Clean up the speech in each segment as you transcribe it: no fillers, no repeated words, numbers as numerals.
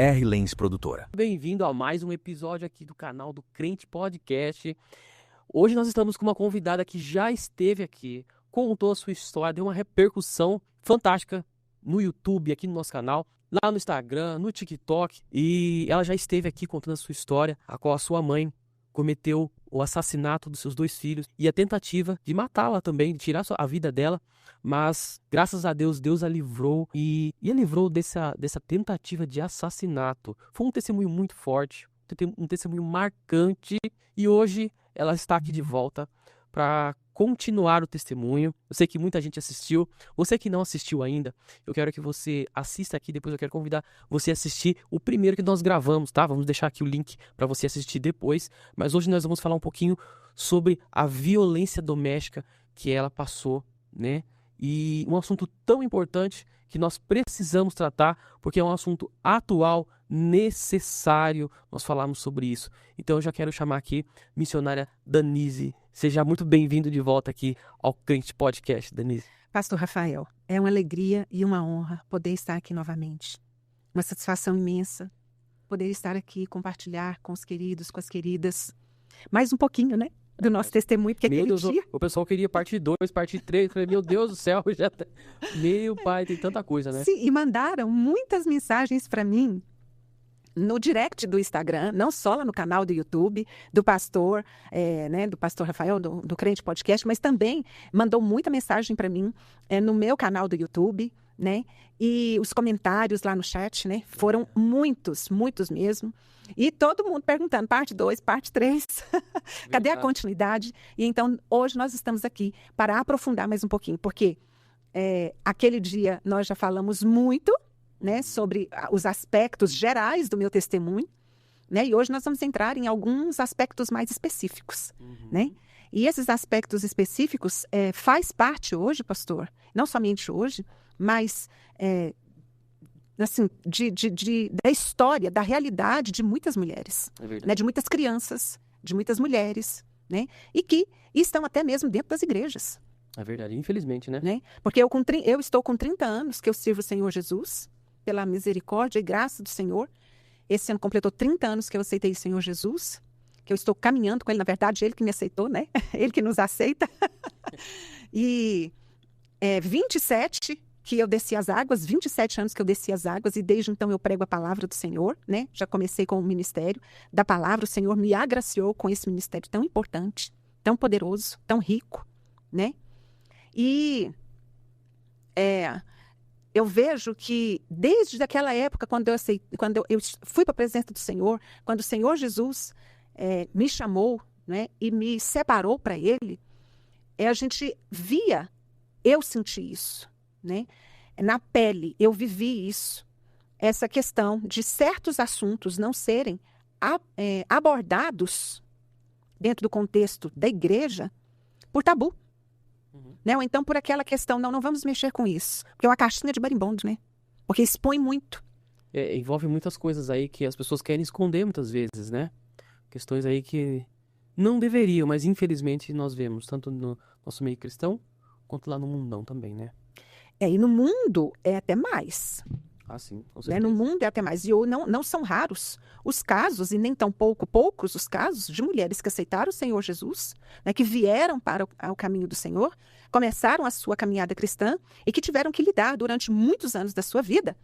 R. Lenz Produtora. Bem-vindo a mais um episódio aqui do canal do Crente Podcast. Hoje nós estamos com uma convidada que já esteve aqui, contou a sua história, deu uma repercussão fantástica no YouTube, aqui no nosso canal, lá no Instagram, no TikTok. E ela já esteve aqui contando a sua história, a qual a sua mãe cometeu o assassinato dos seus 2 filhos e a tentativa de matá-la também, de tirar a vida dela. Mas, graças a Deus, Deus a livrou e a livrou dessa tentativa de assassinato. Foi um testemunho muito forte, um testemunho marcante. E hoje ela está aqui de volta para continuar o testemunho. Eu sei que muita gente assistiu. Você que não assistiu ainda, eu quero que você assista aqui. Depois eu quero convidar você a assistir o primeiro que nós gravamos, tá? Vamos deixar aqui o link para você assistir depois. Mas hoje nós vamos falar um pouquinho sobre a violência doméstica que ela passou, né? E um assunto tão importante que nós precisamos tratar, porque é um assunto atual, necessário nós falarmos sobre isso. Então eu já quero chamar aqui missionária Danise. Seja muito bem-vindo de volta aqui ao Crente Podcast, Danise. Pastor Rafael, é uma alegria e uma honra poder estar aqui novamente. Uma satisfação imensa poder estar aqui, compartilhar com os queridos, com as queridas, mais um pouquinho, né? Do nosso testemunho, porque Meu aquele Deus, dia... o pessoal queria parte 2, parte 3. Falei, meu Deus do céu, já tá... Meu pai, tem tanta coisa, né? Sim, e mandaram muitas mensagens para mim no direct do Instagram, não só lá no canal do YouTube, do pastor, né, do pastor Rafael, do Crente Podcast, mas também mandou muita mensagem para mim no meu canal do YouTube, né? E os comentários lá no chat, né? Foram muitos mesmo. E todo mundo perguntando, parte 2, parte 3, cadê a continuidade? E então, hoje nós estamos aqui para aprofundar mais um pouquinho, porque aquele dia nós já falamos muito, né, sobre os aspectos gerais do meu testemunho, né? E hoje nós vamos entrar em alguns aspectos mais específicos, né? E esses aspectos específicos faz parte hoje, pastor, não somente hoje, mas assim, da história, da realidade de muitas mulheres, né? De muitas crianças, de muitas mulheres, né? E que estão até mesmo dentro das igrejas. É verdade, infelizmente, né? Porque eu estou com 30 anos que eu sirvo o Senhor Jesus, pela misericórdia e graça do Senhor. Esse ano completou 30 anos que eu aceitei o Senhor Jesus, que eu estou caminhando com Ele, na verdade, Ele que me aceitou, né? Ele que nos aceita. E 27 que eu desci as águas, 27 anos que eu desci as águas, e desde então eu prego a palavra do Senhor, né? Já comecei com o ministério da palavra, o Senhor me agraciou com esse ministério tão importante, tão poderoso, tão rico, né? E eu vejo que desde aquela época, quando eu fui para a presença do Senhor, quando o Senhor Jesus me chamou, né, e me separou para Ele, a gente via, eu senti isso, né? Na pele, eu vivi isso, essa questão de certos assuntos não serem abordados dentro do contexto da igreja por tabu. Né? Ou então por aquela questão, não vamos mexer com isso, porque é uma caixinha de marimbondo, né? Porque expõe muito. Envolve muitas coisas aí que as pessoas querem esconder muitas vezes, né? Questões aí que não deveriam, mas infelizmente nós vemos, tanto no nosso meio cristão, quanto lá no mundão também, né? E no mundo é até mais. Ah, sim, com Né? certeza. No mundo é até mais. E não são raros os casos, e nem tão poucos os casos, de mulheres que aceitaram o Senhor Jesus, né, que vieram para o caminho do Senhor, começaram a sua caminhada cristã e que tiveram que lidar durante muitos anos da sua vida,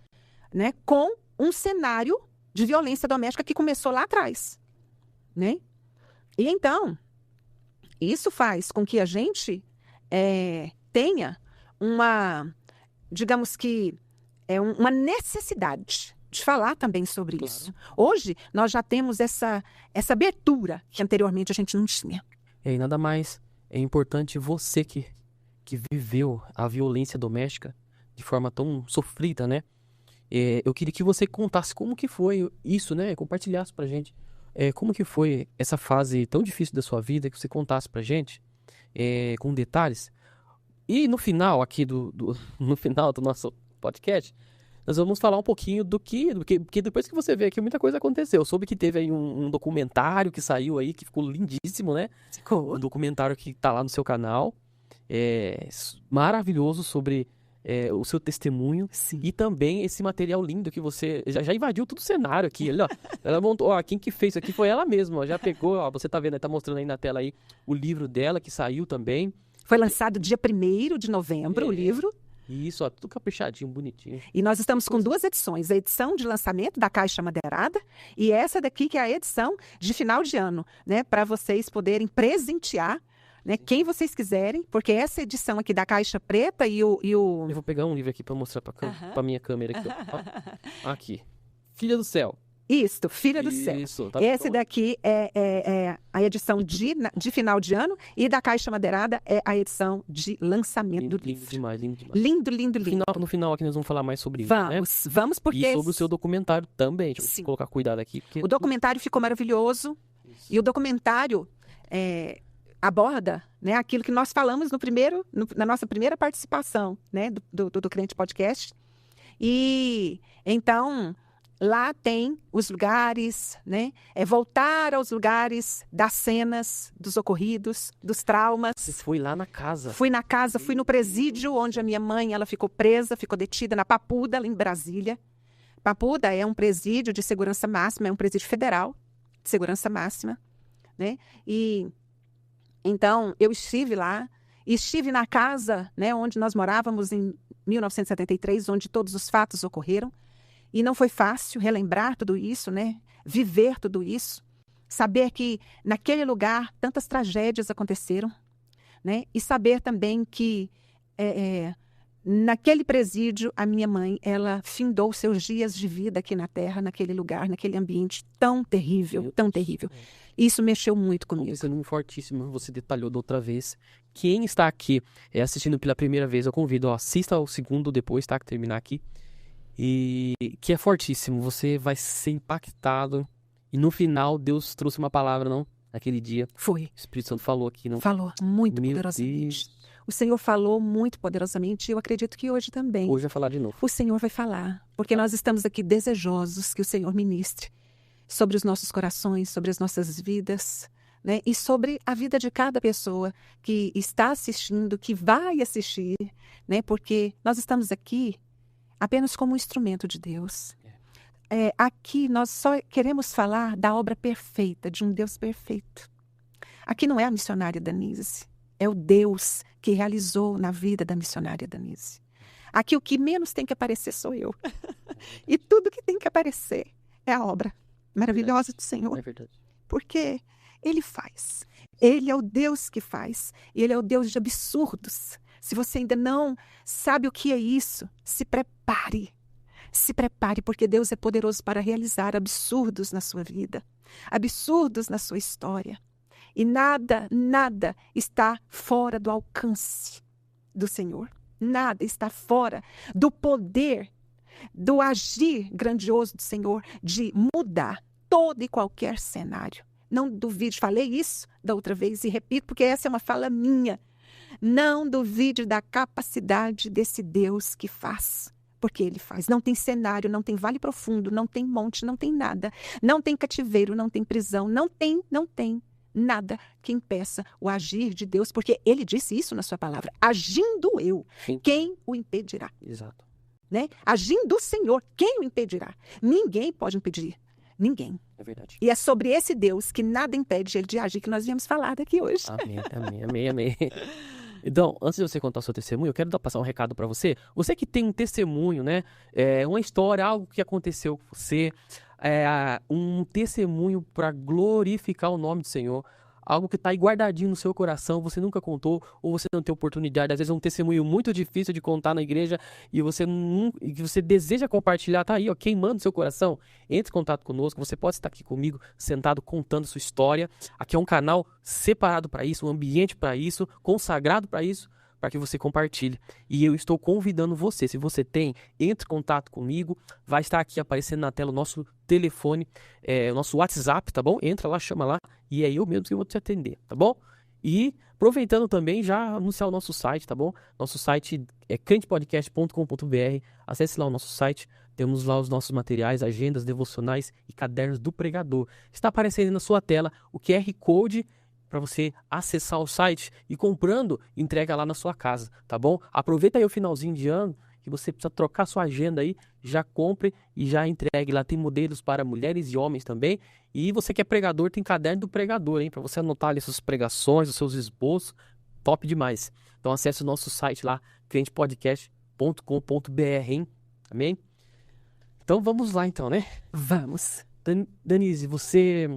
né, com um cenário de violência doméstica que começou lá atrás. Né? E então, isso faz com que a gente tenha digamos que, uma necessidade de falar também sobre isso. Hoje, nós já temos essa abertura que anteriormente a gente não tinha. E nada mais é importante você que viveu a violência doméstica de forma tão sofrida, né? Eu queria que você contasse como que foi isso, né? Compartilhasse pra gente como que foi essa fase tão difícil da sua vida, que você contasse pra gente com detalhes. E no final aqui no final do nosso podcast, nós vamos falar um pouquinho porque depois que você vê aqui, muita coisa aconteceu. Eu soube que teve aí um documentário que saiu aí, que ficou lindíssimo, né? Ficou. Um documentário que tá lá no seu canal. Maravilhoso sobre o seu testemunho. Sim. E também esse material lindo que você já invadiu todo o cenário aqui. Ó. Ela montou, ó, quem que fez isso aqui foi ela mesma. Ó, já pegou, ó, você tá vendo, tá mostrando aí na tela aí o livro dela que saiu também. Foi lançado dia 1º de novembro, o livro. Isso, ó, tudo caprichadinho, bonitinho. E nós estamos com 2 edições, a edição de lançamento da Caixa Madeirada e essa daqui que é a edição de final de ano, né, para vocês poderem presentear, né, quem vocês quiserem, porque essa edição aqui da Caixa Preta e o... Eu vou pegar um livro aqui para mostrar para minha câmera aqui. Ó. Aqui. Filha do Céu. Isto, Filha do Céu. Isso, tá Esse daqui é a edição de final de ano e da Caixa Madeirada é a edição de lançamento do livro. Lindo demais, lindo demais. Lindo, lindo, lindo. No final aqui nós vamos falar mais sobre isso, né? Vamos porque... E sobre o seu documentário também. Deixa eu colocar cuidado aqui. Porque... O documentário ficou maravilhoso. Isso. E o documentário aborda, né, aquilo que nós falamos na nossa primeira participação, né, do Crente Podcast. E então... Lá tem os lugares, né? Voltar aos lugares das cenas, dos ocorridos, dos traumas. Você foi lá na casa? Fui na casa, fui no presídio onde a minha mãe ela ficou presa, ficou detida na Papuda, lá em Brasília. Papuda é um presídio de segurança máxima, é um presídio federal de segurança máxima, né? E então eu estive lá, estive na casa, né, onde nós morávamos em 1973, onde todos os fatos ocorreram. E não foi fácil relembrar tudo isso, né? Viver tudo isso. Saber que naquele lugar tantas tragédias aconteceram, né? E saber também que naquele presídio a minha mãe, ela findou seus dias de vida aqui na Terra, naquele lugar, naquele ambiente tão terrível, tão terrível. Isso mexeu muito comigo. Isso é um fortíssimo, você detalhou da outra vez. Quem está aqui assistindo pela primeira vez, eu convido, assista ao segundo depois, tá? Que terminar aqui. E que é fortíssimo, você vai ser impactado. E no final, Deus trouxe uma palavra, não? Naquele dia. Foi. O Espírito Santo falou aqui, não? Falou muito Meu poderosamente. Deus. O Senhor falou muito poderosamente e eu acredito que hoje também. Hoje vai falar de novo. O Senhor vai falar, porque nós estamos aqui desejosos que o Senhor ministre sobre os nossos corações, sobre as nossas vidas, né? E sobre a vida de cada pessoa que está assistindo, que vai assistir, né? Porque nós estamos aqui apenas como um instrumento de Deus. Aqui nós só queremos falar da obra perfeita, de um Deus perfeito. Aqui não é a missionária Danise, é o Deus que realizou na vida da missionária Danise. Aqui o que menos tem que aparecer sou eu. E tudo que tem que aparecer é a obra maravilhosa do Senhor. É verdade. Porque Ele faz. Ele é o Deus que faz. E Ele é o Deus de absurdos. Se você ainda não sabe o que é isso, se prepare. Se prepare, porque Deus é poderoso para realizar absurdos na sua vida, absurdos na sua história. E nada está fora do alcance do Senhor. Nada está fora do poder, do agir grandioso do Senhor de mudar todo e qualquer cenário. Não duvide, falei isso da outra vez e repito, porque essa é uma fala minha. Não duvide da capacidade desse Deus que faz, porque Ele faz. Não tem cenário, não tem vale profundo, não tem monte, não tem nada. Não tem cativeiro, não tem prisão, não tem nada que impeça o agir de Deus, porque Ele disse isso na sua palavra. Agindo eu, quem o impedirá? Exato. Né? Agindo o Senhor, quem o impedirá? Ninguém pode impedir. Ninguém. É verdade. E é sobre esse Deus que nada impede Ele de agir que nós viemos falar daqui hoje. Amém. Então, antes de você contar o seu testemunho, eu quero passar um recado para você. Você que tem um testemunho, né? Uma história, algo que aconteceu com você, um testemunho para glorificar o nome do Senhor, algo que está aí guardadinho no seu coração, você nunca contou, ou você não tem oportunidade, às vezes é um testemunho muito difícil de contar na igreja e você deseja compartilhar, tá aí, ó, queimando seu coração, entre em contato conosco, você pode estar aqui comigo, sentado, contando sua história. Aqui é um canal separado para isso, um ambiente para isso, consagrado para isso, para que você compartilhe. E eu estou convidando você, se você tem, entre em contato comigo, vai estar aqui aparecendo na tela o nosso telefone, o nosso WhatsApp, tá bom? Entra lá, chama lá, e é eu mesmo que vou te atender, tá bom? E aproveitando também, já anunciar o nosso site, tá bom? Nosso site é crentepodcast.com.br, acesse lá o nosso site, temos lá os nossos materiais, agendas, devocionais e cadernos do pregador. Está aparecendo aí na sua tela o QR Code para você acessar o site e comprando, entrega lá na sua casa, tá bom? Aproveita aí o finalzinho de ano que você precisa trocar sua agenda aí, já compre e já entregue lá. Tem modelos para mulheres e homens também. E você que é pregador, tem caderno do pregador, hein? Para você anotar ali suas pregações, os seus esboços, top demais. Então acesse o nosso site lá, crentepodcast.com.br, hein? Amém? Então vamos lá então, né? Vamos. Danise, você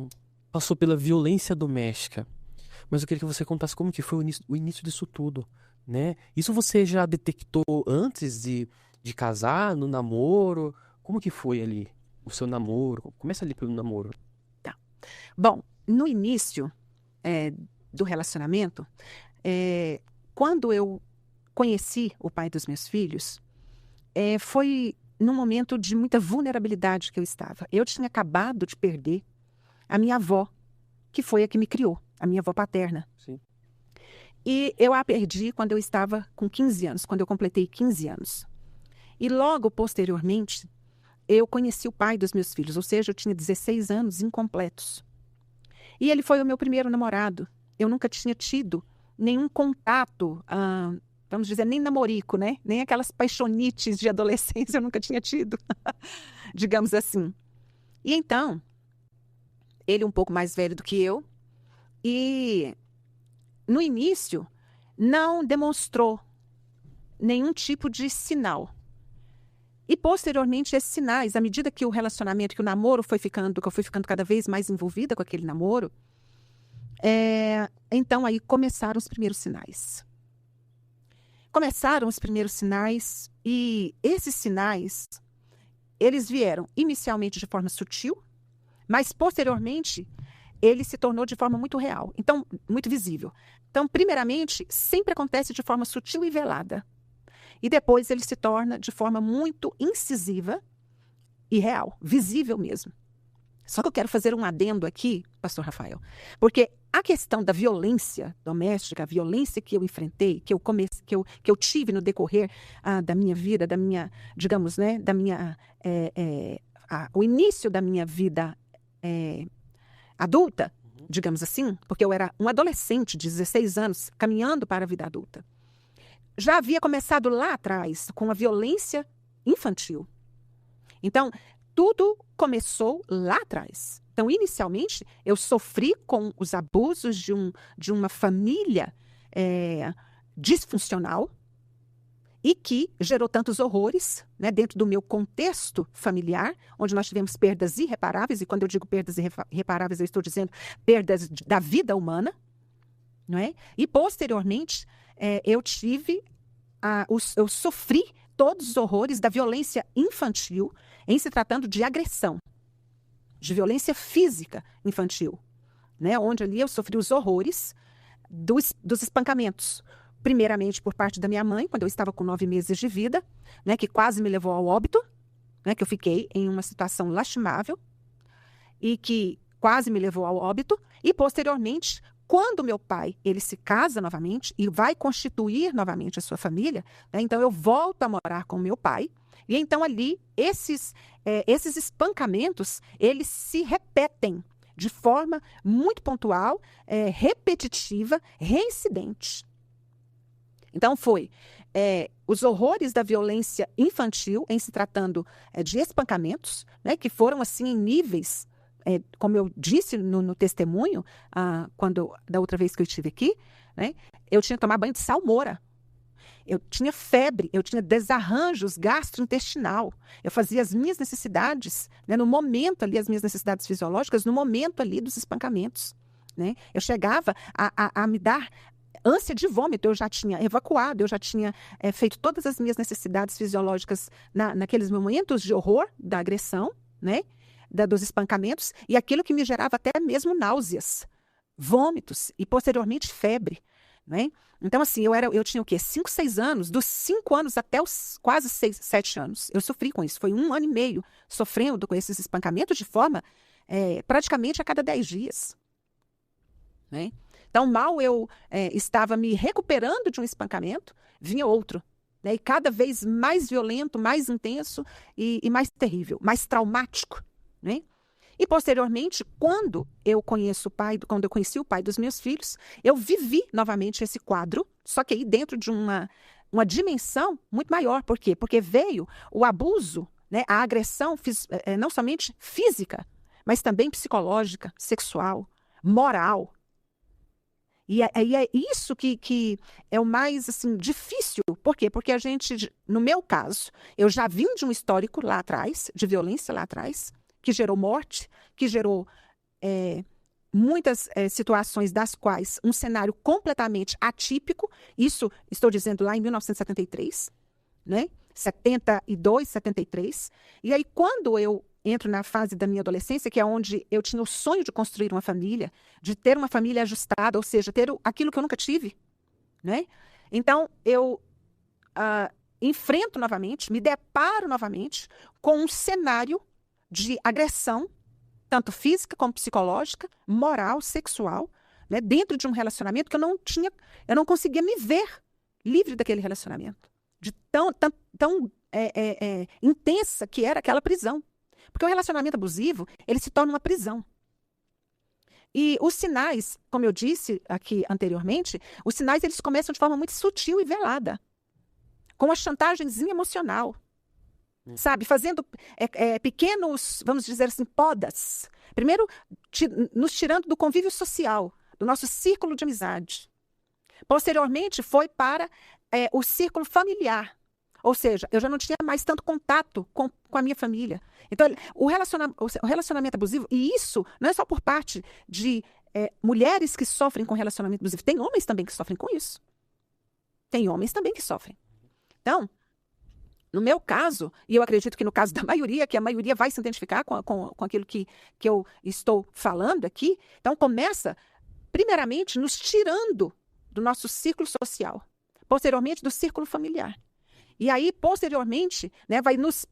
passou pela violência doméstica, mas eu queria que você contasse como que foi o início disso tudo, né? Isso você já detectou antes de casar, no namoro? Como que foi ali o seu namoro? Começa ali pelo namoro. Tá. Bom, no início do relacionamento, quando eu conheci o pai dos meus filhos, foi num momento de muita vulnerabilidade que eu estava. Eu tinha acabado de perder a minha avó, que foi a que me criou, a minha avó paterna. Sim. E eu a perdi quando eu estava com 15 anos, quando eu completei 15 anos. E logo posteriormente, eu conheci o pai dos meus filhos, ou seja, eu tinha 16 anos incompletos. E ele foi o meu primeiro namorado. Eu nunca tinha tido nenhum contato, vamos dizer, nem namorico, né? Nem aquelas paixonites de adolescência eu nunca tinha tido, digamos assim. E então, ele um pouco mais velho do que eu, e no início não demonstrou nenhum tipo de sinal. E posteriormente esses sinais, à medida que o relacionamento, que o namoro foi ficando, que eu fui ficando cada vez mais envolvida com aquele namoro, então aí começaram os primeiros sinais. Começaram os primeiros sinais e esses sinais, eles vieram inicialmente de forma sutil, mas posteriormente ele se tornou de forma muito real, então muito visível. Então, primeiramente, sempre acontece de forma sutil e velada. E depois ele se torna de forma muito incisiva e real, visível mesmo. Só que eu quero fazer um adendo aqui, pastor Rafael, porque a questão da violência doméstica, a violência que eu enfrentei, que eu tive no decorrer da minha vida, da minha, digamos, né, da minha, o início da minha vida adulta, digamos assim, porque eu era um adolescente de 16 anos, caminhando para a vida adulta. Já havia começado lá atrás com a violência infantil. Então, tudo começou lá atrás. Então, inicialmente, eu sofri com os abusos de uma família disfuncional e que gerou tantos horrores, né, dentro do meu contexto familiar, onde nós tivemos perdas irreparáveis, e quando eu digo perdas irreparáveis, eu estou dizendo perdas da vida humana, não é? E, posteriormente, eu sofri todos os horrores da violência infantil em se tratando de agressão, de violência física infantil, né? Onde ali eu sofri os horrores dos espancamentos. Primeiramente por parte da minha mãe, quando eu estava com 9 meses de vida, né, que quase me levou ao óbito, né, que eu fiquei em uma situação lastimável e que quase me levou ao óbito. E, posteriormente, quando meu pai ele se casa novamente e vai constituir novamente a sua família, né, então eu volto a morar com meu pai. E então ali, esses espancamentos, eles se repetem de forma muito pontual, repetitiva, reincidente. Então, foi os horrores da violência infantil em se tratando de espancamentos, né, que foram, assim, em níveis, como eu disse no testemunho, da outra vez que eu estive aqui, né, eu tinha que tomar banho de salmoura. Eu tinha febre, eu tinha desarranjos gastrointestinal. Eu fazia as minhas necessidades, né, no momento ali, as minhas necessidades fisiológicas, no momento ali dos espancamentos, né? Eu chegava a me dar ânsia de vômito, eu já tinha evacuado, eu já tinha feito todas as minhas necessidades fisiológicas naqueles momentos de horror da agressão, né, dos espancamentos, e aquilo que me gerava até mesmo náuseas, vômitos e posteriormente febre, né? Então, assim, eu tinha o quê? 5, 6 anos, dos 5 anos até os quase 6, 7 anos. Eu sofri com isso, foi 1 ano e meio sofrendo com esses espancamentos de forma praticamente a cada 10 dias, né? Então, mal eu estava me recuperando de um espancamento, vinha outro, né? E cada vez mais violento, mais intenso e mais terrível, mais traumático, né? E, posteriormente, quando eu conheci o pai dos meus filhos, eu vivi novamente esse quadro, só que aí dentro de uma dimensão muito maior. Por quê? Porque veio o abuso, né, a agressão, não somente física, mas também psicológica, sexual, moral. E é isso que é o mais assim, difícil. Por quê? Porque a gente, no meu caso, eu já vim de um histórico lá atrás, de violência lá atrás, que gerou morte, que gerou muitas situações das quais um cenário completamente atípico, isso estou dizendo lá em 1973, né? 72, 73. E aí, quando eu entro na fase da minha adolescência, que é onde eu tinha o sonho de construir uma família, de ter uma família ajustada, ou seja, ter aquilo que eu nunca tive, né? Então, eu enfrento novamente, me deparo novamente com um cenário de agressão, tanto física como psicológica, moral, sexual, né, dentro de um relacionamento que eu não conseguia me ver livre daquele relacionamento, de tão intensa que era aquela prisão. Porque o relacionamento abusivo, ele se torna uma prisão. E os sinais, como eu disse aqui anteriormente, os sinais eles começam de forma muito sutil e velada, com uma chantagemzinha emocional. Sabe, fazendo pequenos, vamos dizer assim, podas. Primeiro, nos tirando do convívio social, do nosso círculo de amizade. Posteriormente, foi para o círculo familiar. Ou seja, eu já não tinha mais tanto contato com a minha família. Então, o relacionamento abusivo, e isso não é só por parte de mulheres que sofrem com relacionamento abusivo. Tem homens também que sofrem com isso. Tem homens também que sofrem. Então, no meu caso, e eu acredito que no caso da maioria, que a maioria vai se identificar com aquilo que eu estou falando aqui, então começa, primeiramente, nos tirando do nosso círculo social, posteriormente do círculo familiar. E aí, posteriormente, né, vai nos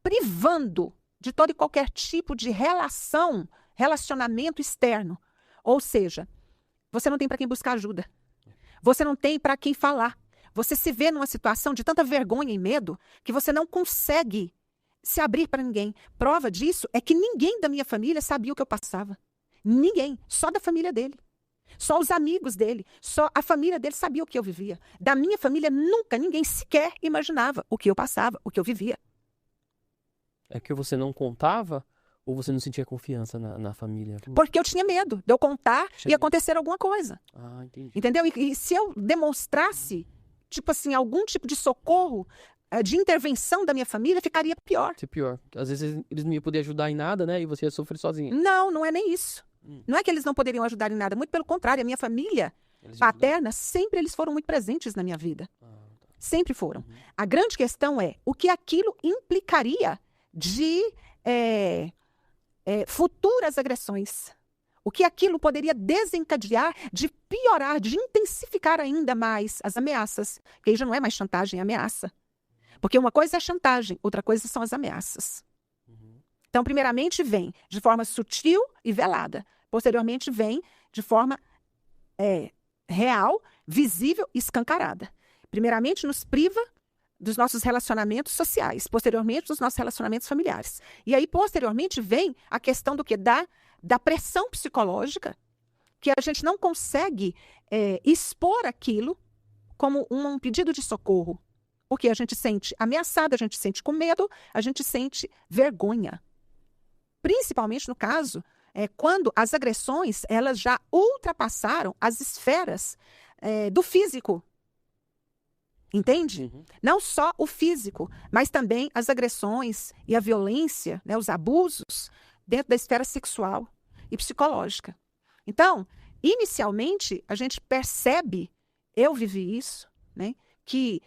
privando de todo e qualquer tipo de relacionamento externo. Ou seja, você não tem para quem buscar ajuda. Você não tem para quem falar. Você se vê numa situação de tanta vergonha e medo que você não consegue se abrir para ninguém. Prova disso é que ninguém da minha família sabia o que eu passava. Ninguém. Só da família dele. Só os amigos dele. Só a família dele sabia o que eu vivia. Da minha família, nunca ninguém sequer imaginava o que eu passava, o que eu vivia. É que você não contava ou você não sentia confiança na família? Porque eu tinha medo de eu contar e acontecer alguma coisa. Ah, entendi. Entendeu? E se eu demonstrasse tipo assim, algum tipo de socorro, de intervenção da minha família, ficaria pior. Pior. Às vezes eles não iam poder ajudar em nada, né? E você ia sofrer sozinha. Não, não é nem isso. Não é que eles não poderiam ajudar em nada. Muito pelo contrário, a minha família paterna, sempre eles foram muito presentes na minha vida. Sempre foram. A grande questão é o que aquilo implicaria de futuras agressões. O que aquilo poderia desencadear, de piorar, de intensificar ainda mais as ameaças. Que aí já não é mais chantagem, é ameaça. Porque uma coisa é chantagem, outra coisa são as ameaças. Então, primeiramente, vem de forma sutil e velada. Posteriormente, vem de forma real, visível e escancarada. Primeiramente, nos priva dos nossos relacionamentos sociais. Posteriormente, dos nossos relacionamentos familiares. E aí, posteriormente, vem a questão do quê? Da pressão psicológica, que a gente não consegue expor aquilo como um pedido de socorro. Porque a gente sente ameaçada, a gente sente com medo, a gente sente vergonha. Principalmente no caso, quando as agressões elas já ultrapassaram as esferas do físico. Entende? Não só o físico, mas também as agressões e a violência, né, os abusos, dentro da esfera sexual e psicológica. Então, inicialmente, a gente percebe, eu vivi isso, né, que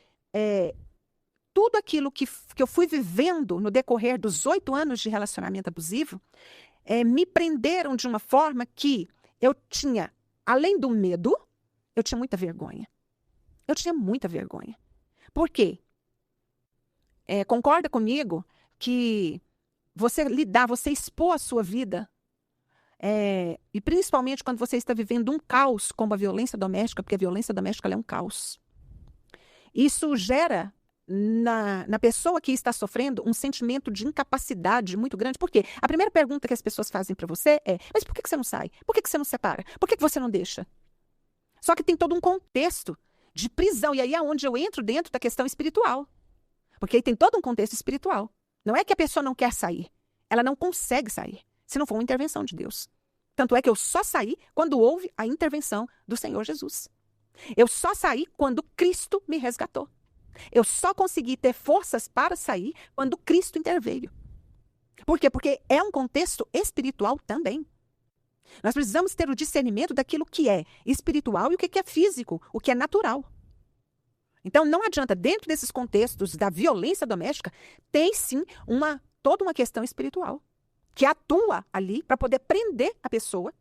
tudo aquilo que eu fui vivendo no decorrer dos 8 anos de relacionamento abusivo, me prenderam de uma forma que eu tinha, além do medo, eu tinha muita vergonha. Eu tinha muita vergonha. Por quê? Concorda comigo que você expor a sua vida, e principalmente quando você está vivendo um caos como a violência doméstica, porque a violência doméstica ela é um caos. Isso gera na pessoa que está sofrendo um sentimento de incapacidade muito grande. Por quê? A primeira pergunta que as pessoas fazem para você é: mas por que você não sai? Por que você não separa? Por que você não deixa? Só que tem todo um contexto de prisão. E aí é onde eu entro dentro da questão espiritual. Porque aí tem todo um contexto espiritual. Não é que a pessoa não quer sair. Ela não consegue sair, se não for uma intervenção de Deus. Tanto é que eu só saí quando houve a intervenção do Senhor Jesus. Eu só saí quando Cristo me resgatou. Eu só consegui ter forças para sair quando Cristo interveio. Por quê? Porque é um contexto espiritual também. Nós precisamos ter o discernimento daquilo que é espiritual e o que é físico, o que é natural. Então, não adianta, dentro desses contextos da violência doméstica, tem sim toda uma questão espiritual que atua ali para poder prender a pessoa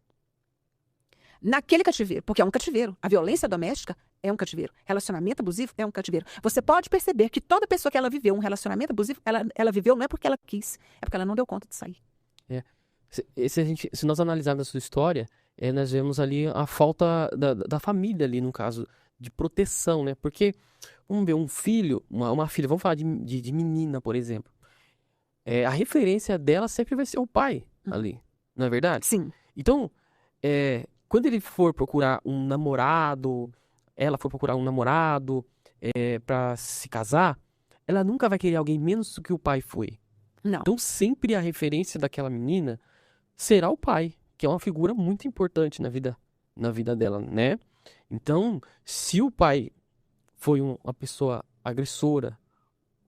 naquele cativeiro, porque é um cativeiro. A violência doméstica é um cativeiro. Relacionamento abusivo é um cativeiro. Você pode perceber que toda pessoa que ela viveu um relacionamento abusivo, ela viveu não é porque ela quis, é porque ela não deu conta de sair. Se nós analisarmos a sua história, nós vemos ali a falta da família ali, no caso, de proteção, né? Porque, vamos ver, um filho, uma filha, vamos falar de menina, por exemplo. A referência dela sempre vai ser o pai ali, não é verdade? Sim. Então, quando ele for procurar um namorado, ela for procurar um namorado para se casar, ela nunca vai querer alguém menos do que o pai foi. Não. Então, sempre a referência daquela menina será o pai, que é uma figura muito importante na vida dela, né? Então, se o pai foi uma pessoa agressora,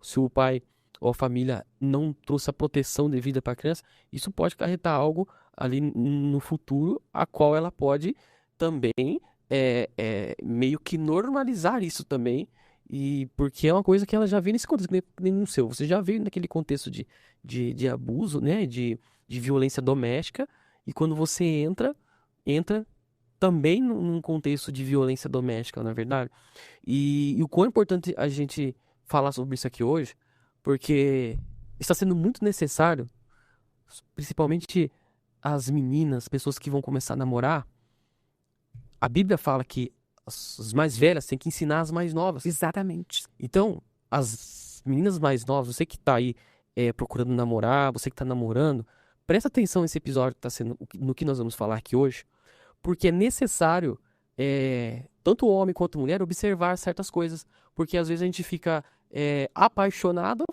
se o pai ou a família não trouxe a proteção devida para a criança, isso pode acarretar algo ali no futuro, a qual ela pode também meio que normalizar isso também, e porque é uma coisa que ela já vê nesse contexto, nem no seu. Você já veio naquele contexto de abuso, né? De violência doméstica, e quando você entra também num contexto de violência doméstica, não é verdade? E o quão é importante a gente falar sobre isso aqui hoje, porque está sendo muito necessário, principalmente as meninas, pessoas que vão começar a namorar. A Bíblia fala que as mais velhas têm que ensinar as mais novas. Exatamente. Então, as meninas mais novas, você que está aí procurando namorar, você que está namorando, presta atenção nesse episódio que está sendo no que nós vamos falar aqui hoje, porque é necessário, tanto o homem quanto a mulher, observar certas coisas, porque às vezes a gente fica apaixonado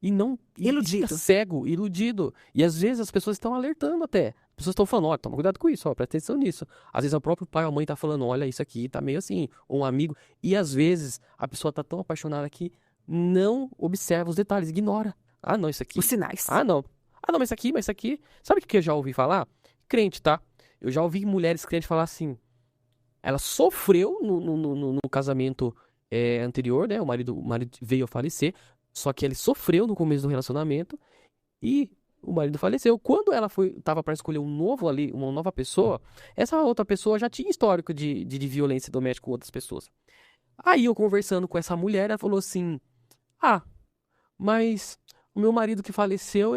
e não Iludido. fica cego, iludido. E às vezes as pessoas estão alertando até. As pessoas estão falando: ó, toma cuidado com isso, ó, presta atenção nisso. Às vezes o próprio pai ou a mãe tá falando: olha, isso aqui tá meio assim, ou um amigo. E às vezes a pessoa tá tão apaixonada que não observa os detalhes, ignora. Ah, não, isso aqui. Os sinais. Ah, não. Ah, não, mas isso aqui. Sabe o que eu já ouvi falar? Crente, tá? Eu já ouvi mulheres crentes falar assim: ela sofreu no casamento anterior, né? O marido veio a falecer, só que ele sofreu no começo do relacionamento e o marido faleceu. Quando ela tava para escolher uma nova pessoa, essa outra pessoa já tinha histórico de violência doméstica com outras pessoas. Aí eu conversando com essa mulher, ela falou assim: ah, mas o meu marido que faleceu,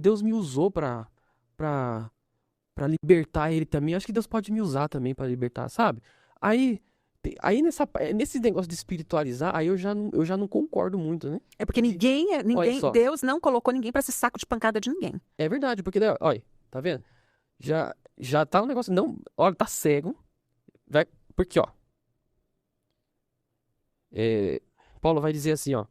Deus me usou pra libertar ele também. Acho que Deus pode me usar também pra libertar, sabe? Aí nesse negócio de espiritualizar, aí eu já não concordo muito, né? É porque ninguém, Deus não colocou ninguém pra ser saco de pancada de ninguém. É verdade, porque, olha, tá vendo? Já tá um negócio, não, olha, tá cego, porque, ó, Paulo vai dizer assim, ó: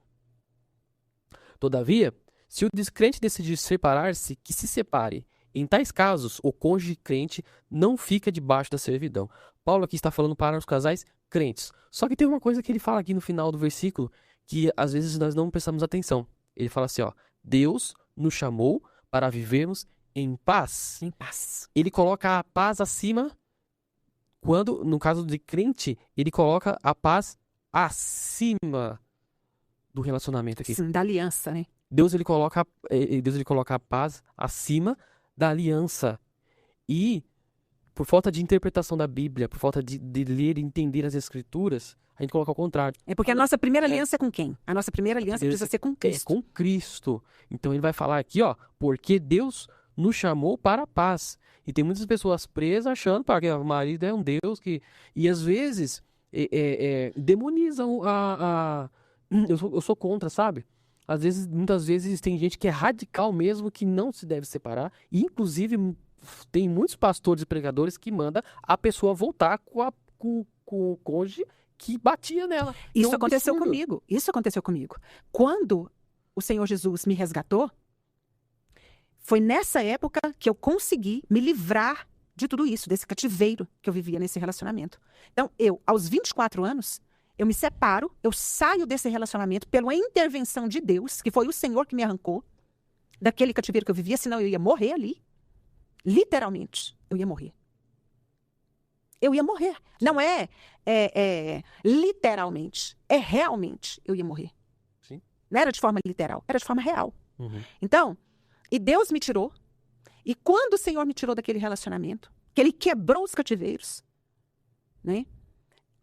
todavia, se o descrente decidir separar-se, que se separe. Em tais casos, o cônjuge crente não fica debaixo da servidão. Paulo aqui está falando para os casais crentes. Só que tem uma coisa que ele fala aqui no final do versículo que às vezes nós não prestamos atenção. Ele fala assim, ó: Deus nos chamou para vivermos em paz. Em paz. Ele coloca a paz acima, quando, no caso de crente, ele coloca a paz acima do relacionamento aqui. Sim, da aliança, né? Deus ele coloca a paz acima da aliança. E por falta de interpretação da Bíblia, por falta de ler e entender as Escrituras, a gente coloca ao contrário. É porque a nossa primeira aliança é com quem? A nossa primeira aliança precisa ser com Cristo. É com Cristo. Então ele vai falar aqui, ó: porque Deus nos chamou para a paz. E tem muitas pessoas presas achando que o marido é um Deus que... E às vezes demonizam eu sou contra, sabe? Muitas vezes tem gente que é radical mesmo, que não se deve separar. E, inclusive, tem muitos pastores e pregadores que mandam a pessoa voltar com o cônjuge que batia nela. Isso aconteceu comigo. Isso aconteceu comigo. Quando o Senhor Jesus me resgatou, foi nessa época que eu consegui me livrar de tudo isso, desse cativeiro que eu vivia nesse relacionamento. Então, aos 24 anos, eu me separo, eu saio desse relacionamento pela intervenção de Deus, que foi o Senhor que me arrancou daquele cativeiro que eu vivia, senão eu ia morrer ali. Literalmente, eu ia morrer. Eu ia morrer. Não é literalmente, é realmente eu ia morrer. Sim. Não era de forma literal, era de forma real. Uhum. Então, e Deus me tirou. E quando o Senhor me tirou daquele relacionamento, que Ele quebrou os cativeiros, né?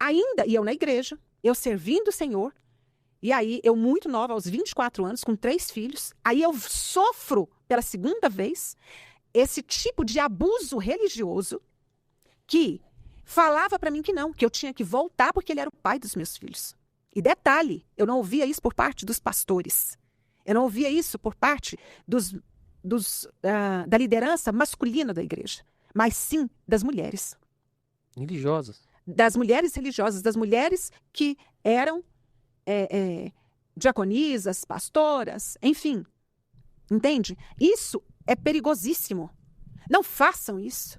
Ainda, e eu na igreja, eu servindo o Senhor, e aí eu muito nova, aos 24 anos, com 3 filhos, aí eu sofro pela segunda vez esse tipo de abuso religioso que falava para mim que não, que eu tinha que voltar porque ele era o pai dos meus filhos. E detalhe, eu não ouvia isso por parte dos pastores. Eu não ouvia isso por parte da liderança masculina da igreja, mas sim das mulheres. Religiosas. Das mulheres religiosas, das mulheres que eram diaconisas, pastoras, enfim. Entende? Isso é perigosíssimo. Não façam isso.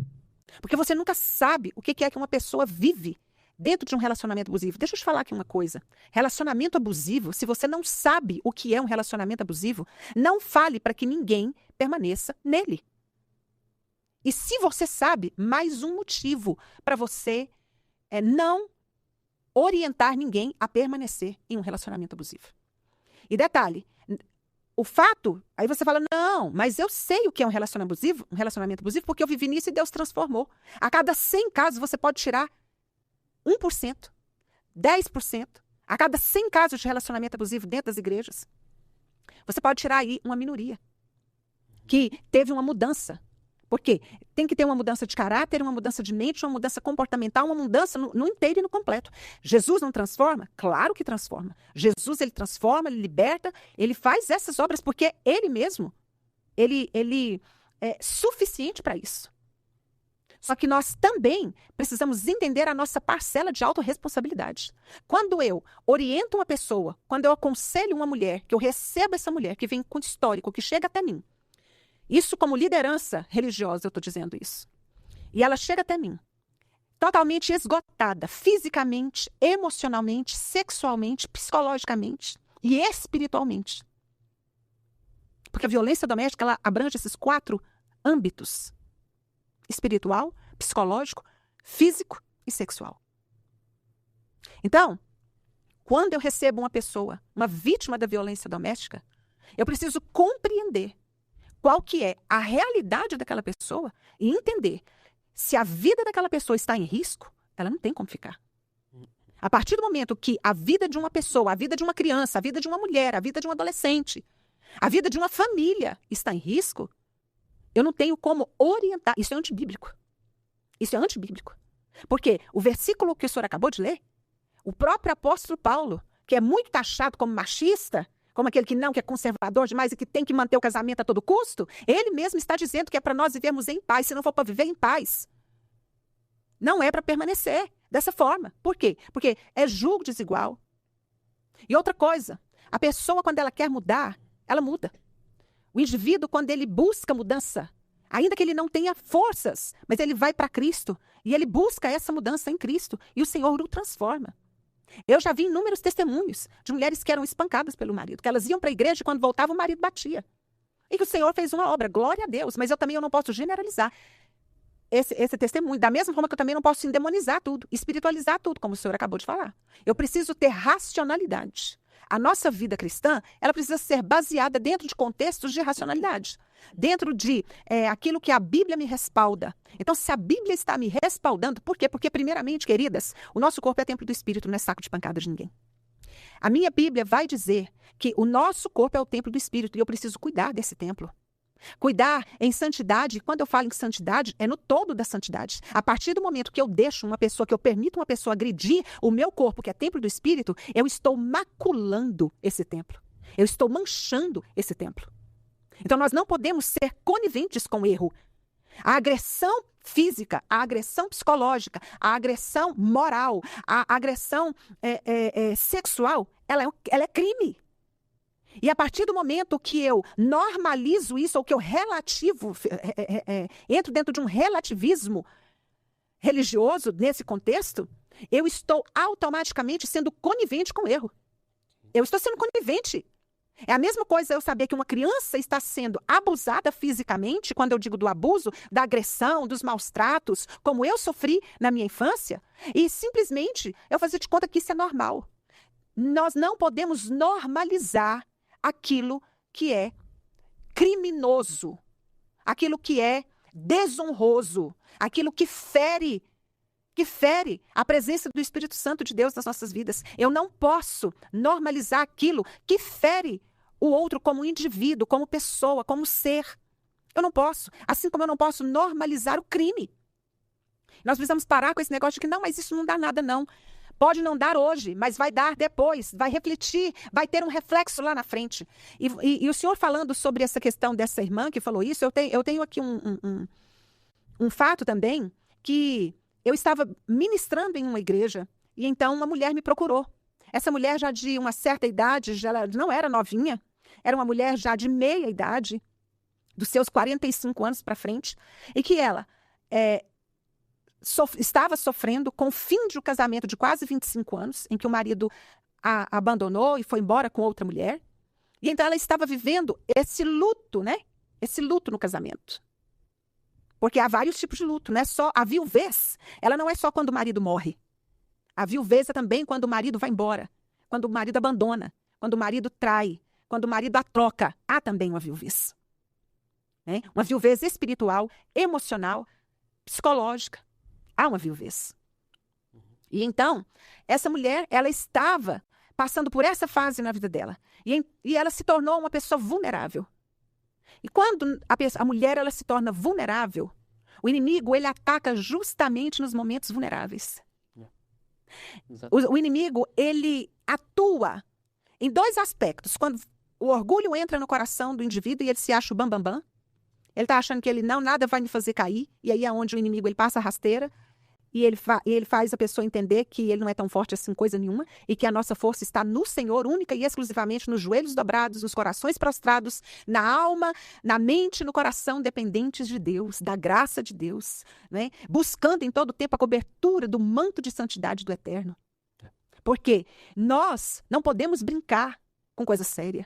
Porque você nunca sabe o que é que uma pessoa vive dentro de um relacionamento abusivo. Deixa eu te falar aqui uma coisa. Relacionamento abusivo, se você não sabe o que é um relacionamento abusivo, não fale para que ninguém permaneça nele. E se você sabe, mais um motivo para você não orientar ninguém a permanecer em um relacionamento abusivo. E detalhe, o fato, aí você fala, não, mas eu sei o que é um relacionamento abusivo, porque eu vivi nisso e Deus transformou. A cada 100 casos você pode tirar 1%, 10%. A cada 100 casos de relacionamento abusivo dentro das igrejas, você pode tirar aí uma minoria que teve uma mudança. Por quê? Tem que ter uma mudança de caráter, uma mudança de mente, uma mudança comportamental, uma mudança no inteiro e no completo. Jesus não transforma? Claro que transforma. Jesus, ele transforma, ele liberta, ele faz essas obras porque ele mesmo, ele é suficiente para isso. Só que nós também precisamos entender a nossa parcela de autorresponsabilidade. Quando eu oriento uma pessoa, quando eu aconselho uma mulher, que eu recebo essa mulher que vem com histórico, que chega até mim, isso como liderança religiosa, eu estou dizendo isso. E ela chega até mim, totalmente esgotada, fisicamente, emocionalmente, sexualmente, psicologicamente e espiritualmente. Porque a violência doméstica, ela abrange esses 4 âmbitos: espiritual, psicológico, físico e sexual. Então, quando eu recebo uma pessoa, uma vítima da violência doméstica, eu preciso compreender qual que é a realidade daquela pessoa e entender se a vida daquela pessoa está em risco, ela não tem como ficar. A partir do momento que a vida de uma pessoa, a vida de uma criança, a vida de uma mulher, a vida de um adolescente, a vida de uma família está em risco, eu não tenho como orientar. Isso é antibíblico. Isso é antibíblico. Porque o versículo que o senhor acabou de ler, o próprio apóstolo Paulo, que é muito taxado como machista, como aquele que é conservador demais e que tem que manter o casamento a todo custo, ele mesmo está dizendo que é para nós vivermos em paz. Se não for para viver em paz, não é para permanecer dessa forma. Por quê? Porque é julgo desigual. E outra coisa, a pessoa, quando ela quer mudar, ela muda. O indivíduo, quando ele busca mudança, ainda que ele não tenha forças, mas ele vai para Cristo e ele busca essa mudança em Cristo e o Senhor o transforma. Eu já vi inúmeros testemunhos de mulheres que eram espancadas pelo marido, que elas iam para a igreja e quando voltavam o marido batia. E que o Senhor fez uma obra, glória a Deus, mas eu não posso generalizar esse testemunho. Da mesma forma que eu também não posso endemonizar tudo, espiritualizar tudo, como o Senhor acabou de falar. Eu preciso ter racionalidade. A nossa vida cristã, ela precisa ser baseada dentro de contextos de racionalidade. Dentro de aquilo que a Bíblia me respalda. Então, se a Bíblia está me respaldando, por quê? Porque, primeiramente, queridas, o nosso corpo é templo do Espírito, não é saco de pancada de ninguém. A minha Bíblia vai dizer que o nosso corpo é o templo do Espírito e eu preciso cuidar desse templo. Cuidar em santidade, quando eu falo em santidade, é no todo da santidade. A partir do momento que eu deixo uma pessoa, que eu permito uma pessoa agredir o meu corpo, que é templo do Espírito, eu estou maculando esse templo. Eu estou manchando esse templo. Então, nós não podemos ser coniventes com o erro. A agressão física, a agressão psicológica, a agressão moral, a agressão sexual, ela é crime. E a partir do momento que eu normalizo isso, ou que eu entro dentro de um relativismo religioso nesse contexto, eu estou automaticamente sendo conivente com o erro. Eu estou sendo conivente. É a mesma coisa eu saber que uma criança está sendo abusada fisicamente, quando eu digo do abuso, da agressão, dos maus tratos, como eu sofri na minha infância, e simplesmente eu fazer de conta que isso é normal. Nós não podemos normalizar aquilo que é criminoso, aquilo que é desonroso, aquilo que fere a presença do Espírito Santo de Deus nas nossas vidas. Eu não posso normalizar aquilo que fere o outro como indivíduo, como pessoa, como ser. Eu não posso. Assim como eu não posso normalizar o crime. Nós precisamos parar com esse negócio de que não, mas isso não dá nada, não. Pode não dar hoje, mas vai dar depois, vai refletir, vai ter um reflexo lá na frente. E o senhor falando sobre essa questão dessa irmã que falou isso, eu tenho aqui um fato também, que eu estava ministrando em uma igreja, e então uma mulher me procurou. Essa mulher já de uma certa idade, já não era novinha, era uma mulher já de meia idade, dos seus 45 anos para frente, e que ela estava sofrendo com o fim de um casamento de quase 25 anos, em que o marido a abandonou e foi embora com outra mulher. E então ela estava vivendo esse luto, né? Esse luto no casamento. Porque há vários tipos de luto, não é só a viuvez. Ela não é só quando o marido morre. A viuvez é também quando o marido vai embora, quando o marido abandona, quando o marido trai, quando o marido a troca. Há também uma viuvez. Né? Uma viuvez espiritual, emocional, psicológica. Há uma viuvez. E então, essa mulher, ela estava passando por essa fase na vida dela. E ela se tornou uma pessoa vulnerável. E quando a mulher ela se torna vulnerável, o inimigo ele ataca justamente nos momentos vulneráveis. O inimigo ele atua em dois aspectos. Quando o orgulho entra no coração do indivíduo e ele se acha o bambambam, ele está achando que nada vai me fazer cair, e aí é onde o inimigo ele passa a rasteira, e ele faz a pessoa entender que ele não é tão forte assim, coisa nenhuma, e que a nossa força está no Senhor, única e exclusivamente nos joelhos dobrados, nos corações prostrados, na alma, na mente, no coração, dependentes de Deus, da graça de Deus, né? Buscando em todo tempo a cobertura do manto de santidade do Eterno. Porque nós não podemos brincar com coisa séria.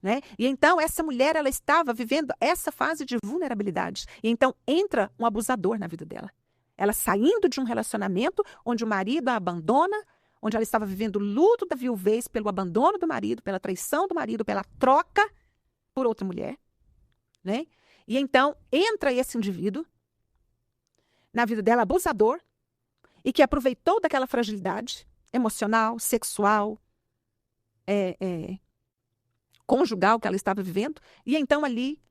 Né? E então essa mulher ela estava vivendo essa fase de vulnerabilidade. E então entra um abusador na vida dela. Ela saindo de um relacionamento onde o marido a abandona, onde ela estava vivendo o luto da viuvez pelo abandono do marido, pela traição do marido, pela troca por outra mulher. Né? E então entra esse indivíduo na vida dela, abusador, e que aproveitou daquela fragilidade emocional, sexual, conjugal que ela estava vivendo, e então ali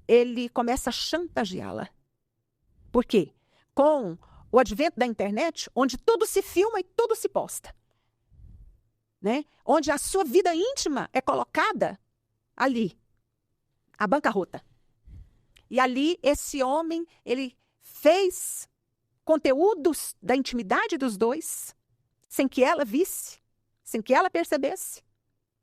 ele começa a chantageá-la. Por quê? Com o advento da internet, onde tudo se filma e tudo se posta, né? Onde a sua vida íntima é colocada ali, a bancarrota. E ali esse homem, ele fez conteúdos da intimidade dos dois, sem que ela visse, sem que ela percebesse.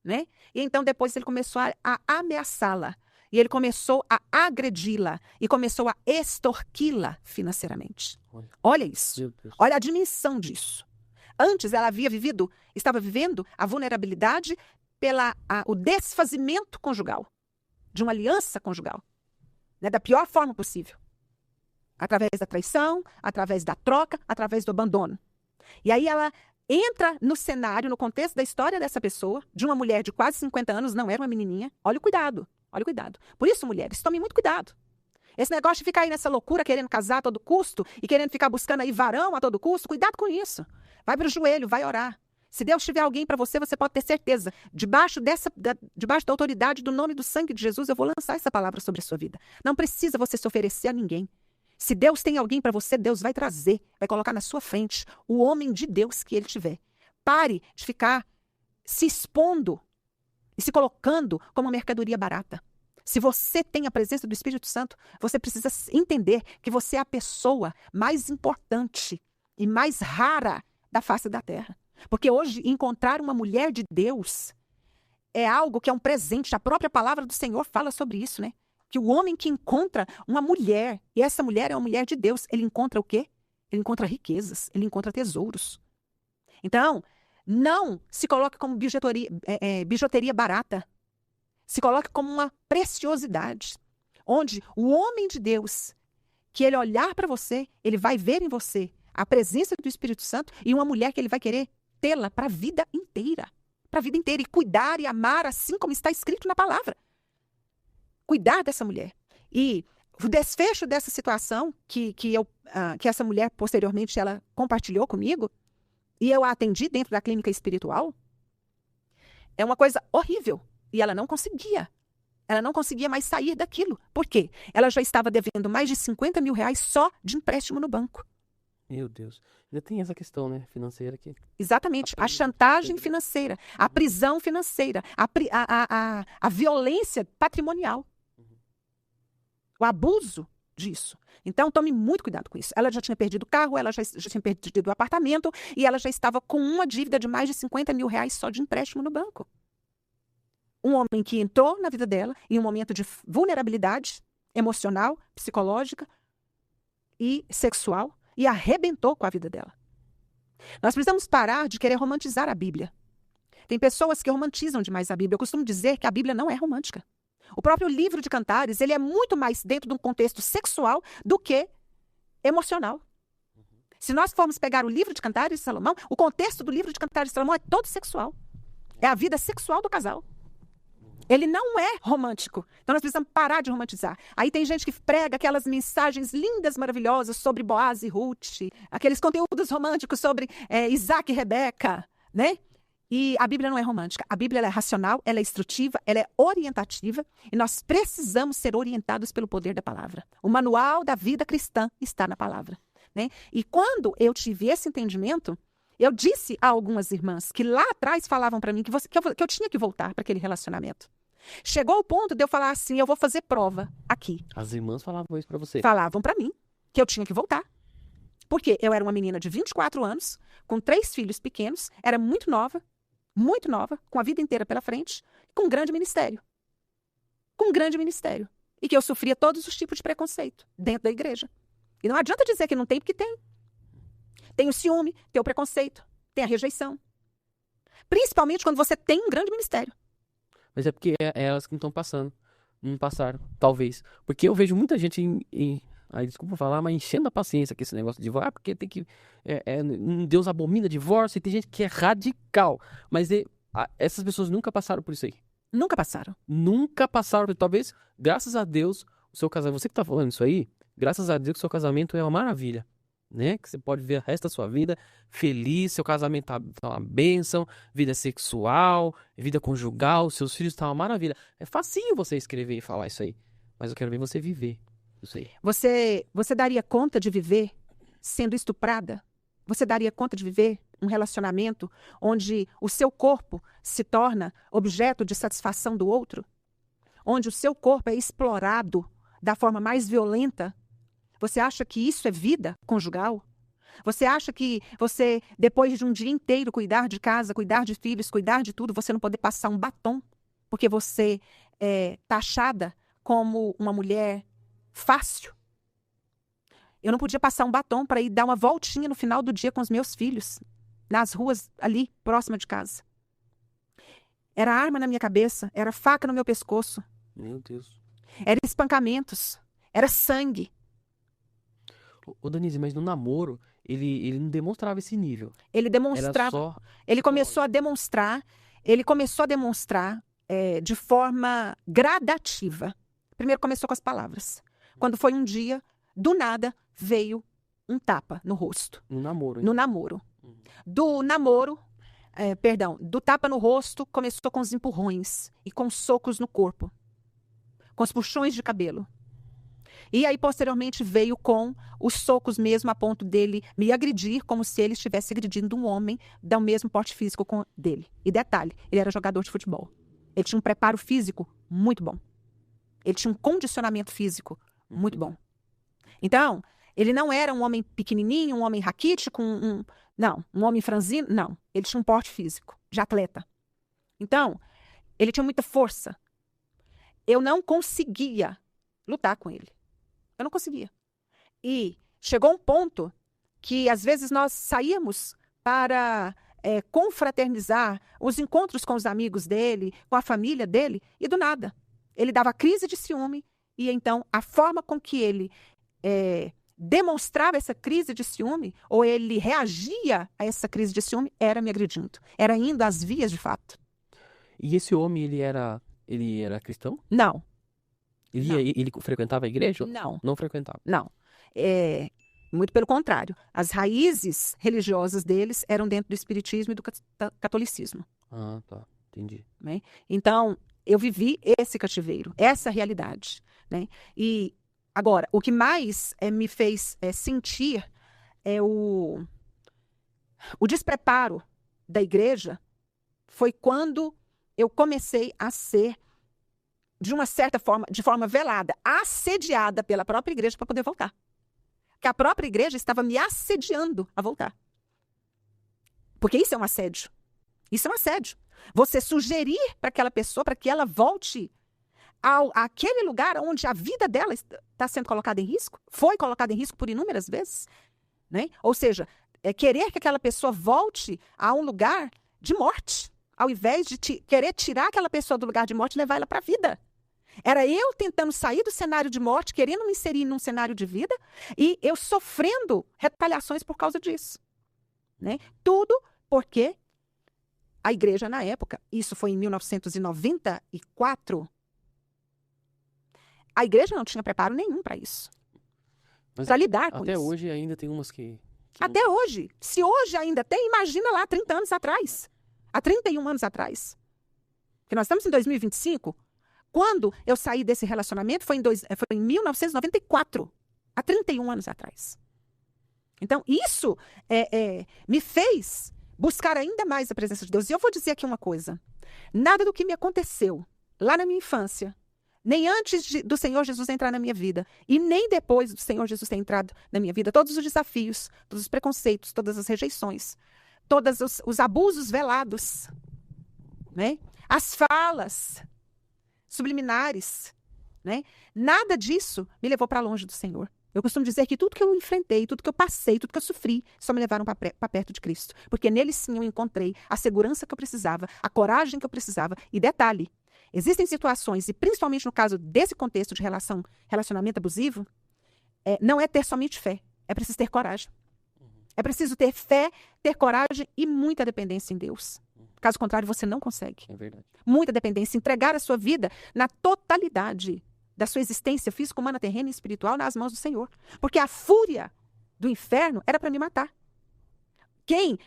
Né? E então depois ele começou a ameaçá-la, e ele começou a agredi-la, e começou a extorquí-la financeiramente. Olha isso, olha a dimensão disso. Antes ela estava vivendo a vulnerabilidade o desfazimento conjugal, de uma aliança conjugal, né? Da pior forma possível. Através da traição, através da troca, através do abandono. E aí ela entra no cenário, no contexto da história dessa pessoa, de uma mulher de quase 50 anos, não era uma menininha. Olha o cuidado, olha o cuidado. Por isso, mulheres, tomem muito cuidado. Esse negócio de ficar aí nessa loucura, querendo casar a todo custo, e querendo ficar buscando aí varão a todo custo, cuidado com isso. Vai para o joelho, vai orar. Se Deus tiver alguém para você, você pode ter certeza. Debaixo da autoridade do nome do sangue de Jesus, eu vou lançar essa palavra sobre a sua vida. Não precisa você se oferecer a ninguém. Se Deus tem alguém para você, Deus vai trazer, vai colocar na sua frente o homem de Deus que ele tiver. Pare de ficar se expondo e se colocando como uma mercadoria barata. Se você tem a presença do Espírito Santo, você precisa entender que você é a pessoa mais importante e mais rara da face da terra. Porque hoje, encontrar uma mulher de Deus é algo que é um presente. A própria palavra do Senhor fala sobre isso, né? Que o homem que encontra uma mulher, e essa mulher é uma mulher de Deus, ele encontra o quê? Ele encontra riquezas, ele encontra tesouros. Então, não se coloque como bijuteria barata. Se coloque como uma preciosidade. Onde o homem de Deus, que ele olhar para você, ele vai ver em você a presença do Espírito Santo e uma mulher que ele vai querer tê-la para a vida inteira. Para a vida inteira. E cuidar e amar assim como está escrito na palavra. Cuidar dessa mulher. E o desfecho dessa situação que essa mulher, posteriormente, ela compartilhou comigo, e eu a atendi dentro da clínica espiritual, é uma coisa horrível. E ela não conseguia. Ela não conseguia mais sair daquilo. Por quê? Ela já estava devendo mais de 50 mil reais só de empréstimo no banco. Meu Deus. Ainda tem essa questão, né, financeira aqui. Exatamente. A chantagem financeira, a prisão financeira, a violência patrimonial. O abuso disso. Então, tome muito cuidado com isso. Ela já tinha perdido o carro, ela já tinha perdido o apartamento e ela já estava com uma dívida de mais de 50 mil reais só de empréstimo no banco. Um homem que entrou na vida dela em um momento de vulnerabilidade emocional, psicológica e sexual e arrebentou com a vida dela. Nós precisamos parar de querer romantizar a Bíblia. Tem pessoas que romantizam demais a Bíblia. Eu costumo dizer que a Bíblia não é romântica. O próprio livro de Cantares, ele é muito mais dentro de um contexto sexual do que emocional. Se nós formos pegar o livro de Cantares de Salomão, o contexto do livro de Cantares de Salomão é todo sexual. É a vida sexual do casal. Ele não é romântico. Então nós precisamos parar de romantizar. Aí tem gente que prega aquelas mensagens lindas, maravilhosas sobre Boaz e Ruth, aqueles conteúdos românticos sobre Isaac e Rebeca, né? E a Bíblia não é romântica. A Bíblia ela é racional, ela é instrutiva, ela é orientativa e nós precisamos ser orientados pelo poder da palavra. O manual da vida cristã está na palavra, né? E quando eu tive esse entendimento, eu disse a algumas irmãs que lá atrás falavam para mim que eu tinha que voltar para aquele relacionamento. Chegou ao ponto de eu falar assim, eu vou fazer prova aqui. As irmãs falavam isso para você? Falavam para mim que eu tinha que voltar. Porque eu era uma menina de 24 anos, com 3 filhos pequenos, era muito nova, com a vida inteira pela frente, com um grande ministério. Com um grande ministério. E que eu sofria todos os tipos de preconceito dentro da igreja. E não adianta dizer que não tem, porque tem. Tem o ciúme, tem o preconceito, tem a rejeição. Principalmente quando você tem um grande ministério. Mas é porque é elas que não estão passando. Não passaram, talvez. Porque eu vejo muita gente, aí desculpa falar, mas enchendo a paciência com esse negócio de divórcio. Porque tem que... Deus abomina divórcio e tem gente que é radical. Mas essas pessoas nunca passaram por isso aí. Nunca passaram. Nunca passaram. Talvez, graças a Deus, o seu casamento... Você que está falando isso aí, graças a Deus que o seu casamento é uma maravilha. Né? Que você pode ver o resto da sua vida feliz, seu casamento tá uma bênção, vida sexual, vida conjugal, seus filhos tá uma maravilha. É facinho você escrever e falar isso aí, mas eu quero ver você viver isso aí. Você daria conta de viver sendo estuprada? Você daria conta de viver um relacionamento onde o seu corpo se torna objeto de satisfação do outro? Onde o seu corpo é explorado da forma mais violenta? Você acha que isso é vida conjugal? Você acha que você, depois de um dia inteiro cuidar de casa, cuidar de filhos, cuidar de tudo, você não poder passar um batom? Porque você é taxada como uma mulher fácil? Eu não podia passar um batom para ir dar uma voltinha no final do dia com os meus filhos, nas ruas ali, próxima de casa. Era arma na minha cabeça, era faca no meu pescoço. Meu Deus. Era espancamentos, era sangue. Ô Danise, mas no namoro, ele não demonstrava esse nível. Ele demonstrava. Ele começou a demonstrar de forma gradativa. Primeiro começou com as palavras. Quando foi um dia, do nada, veio um tapa no rosto. No namoro, hein? No namoro. Do namoro, do tapa no rosto, começou com os empurrões e com socos no corpo, com os puxões de cabelo. E aí, posteriormente, veio com os socos mesmo, a ponto dele me agredir, como se ele estivesse agredindo um homem do mesmo porte físico dele. E detalhe, ele era jogador de futebol. Ele tinha um preparo físico muito bom. Ele tinha um condicionamento físico muito bom. Então, ele não era um homem pequenininho, um homem raquítico, um homem franzino, não. Ele tinha um porte físico de atleta. Então, ele tinha muita força. Eu não conseguia lutar com ele. Eu não conseguia. E chegou um ponto que, às vezes, nós saíamos para confraternizar os encontros com os amigos dele, com a família dele, e do nada. Ele dava crise de ciúme, e então a forma com que ele demonstrava essa crise de ciúme, ou ele reagia a essa crise de ciúme, era me agredindo. Era indo às vias de fato. E esse homem, ele era cristão? Não. Ele frequentava a igreja? Não. Não frequentava? Não. Muito pelo contrário. As raízes religiosas deles eram dentro do espiritismo e do catolicismo. Ah, tá. Entendi. Né? Então, eu vivi esse cativeiro, essa realidade. Né? E, agora, o que mais me fez sentir é o despreparo da igreja foi quando eu comecei a ser, de uma certa forma, de forma velada, assediada pela própria igreja para poder voltar. Que a própria igreja estava me assediando a voltar. Porque isso é um assédio. Isso é um assédio. Você sugerir para aquela pessoa, para que ela volte àquele lugar onde a vida dela está sendo colocada em risco, foi colocada em risco por inúmeras vezes. Né? Ou seja, querer que aquela pessoa volte a um lugar de morte, ao invés de querer tirar aquela pessoa do lugar de morte e levar ela para a vida. Era eu tentando sair do cenário de morte, querendo me inserir num cenário de vida, e eu sofrendo retaliações por causa disso. Né? Tudo porque a igreja, na época, isso foi em 1994, a igreja não tinha preparo nenhum para isso. Para lidar com isso. Até hoje ainda tem umas que até hoje. Se hoje ainda tem, imagina lá 30 anos atrás. Há 31 anos atrás. Porque nós estamos em 2025. Quando eu saí desse relacionamento foi em 1994. Há 31 anos atrás. Então, isso me fez buscar ainda mais a presença de Deus. E eu vou dizer aqui uma coisa. Nada do que me aconteceu lá na minha infância, nem antes do Senhor Jesus entrar na minha vida, e nem depois do Senhor Jesus ter entrado na minha vida, todos os desafios, todos os preconceitos, todas as rejeições, todos os abusos velados, né? As falas subliminares, né? Nada disso me levou para longe do Senhor. Eu costumo dizer que tudo que eu enfrentei, tudo que eu passei, tudo que eu sofri, só me levaram para perto de Cristo. Porque nele sim eu encontrei a segurança que eu precisava, a coragem que eu precisava. E detalhe, existem situações, e principalmente no caso desse contexto de relacionamento abusivo, não é ter somente fé, é preciso ter coragem. É preciso ter fé, ter coragem e muita dependência em Deus. Caso contrário, você não consegue. É verdade. Muita dependência, entregar a sua vida na totalidade da sua existência física, humana, terrena e espiritual nas mãos do Senhor. Porque a fúria do inferno era para me matar. Quem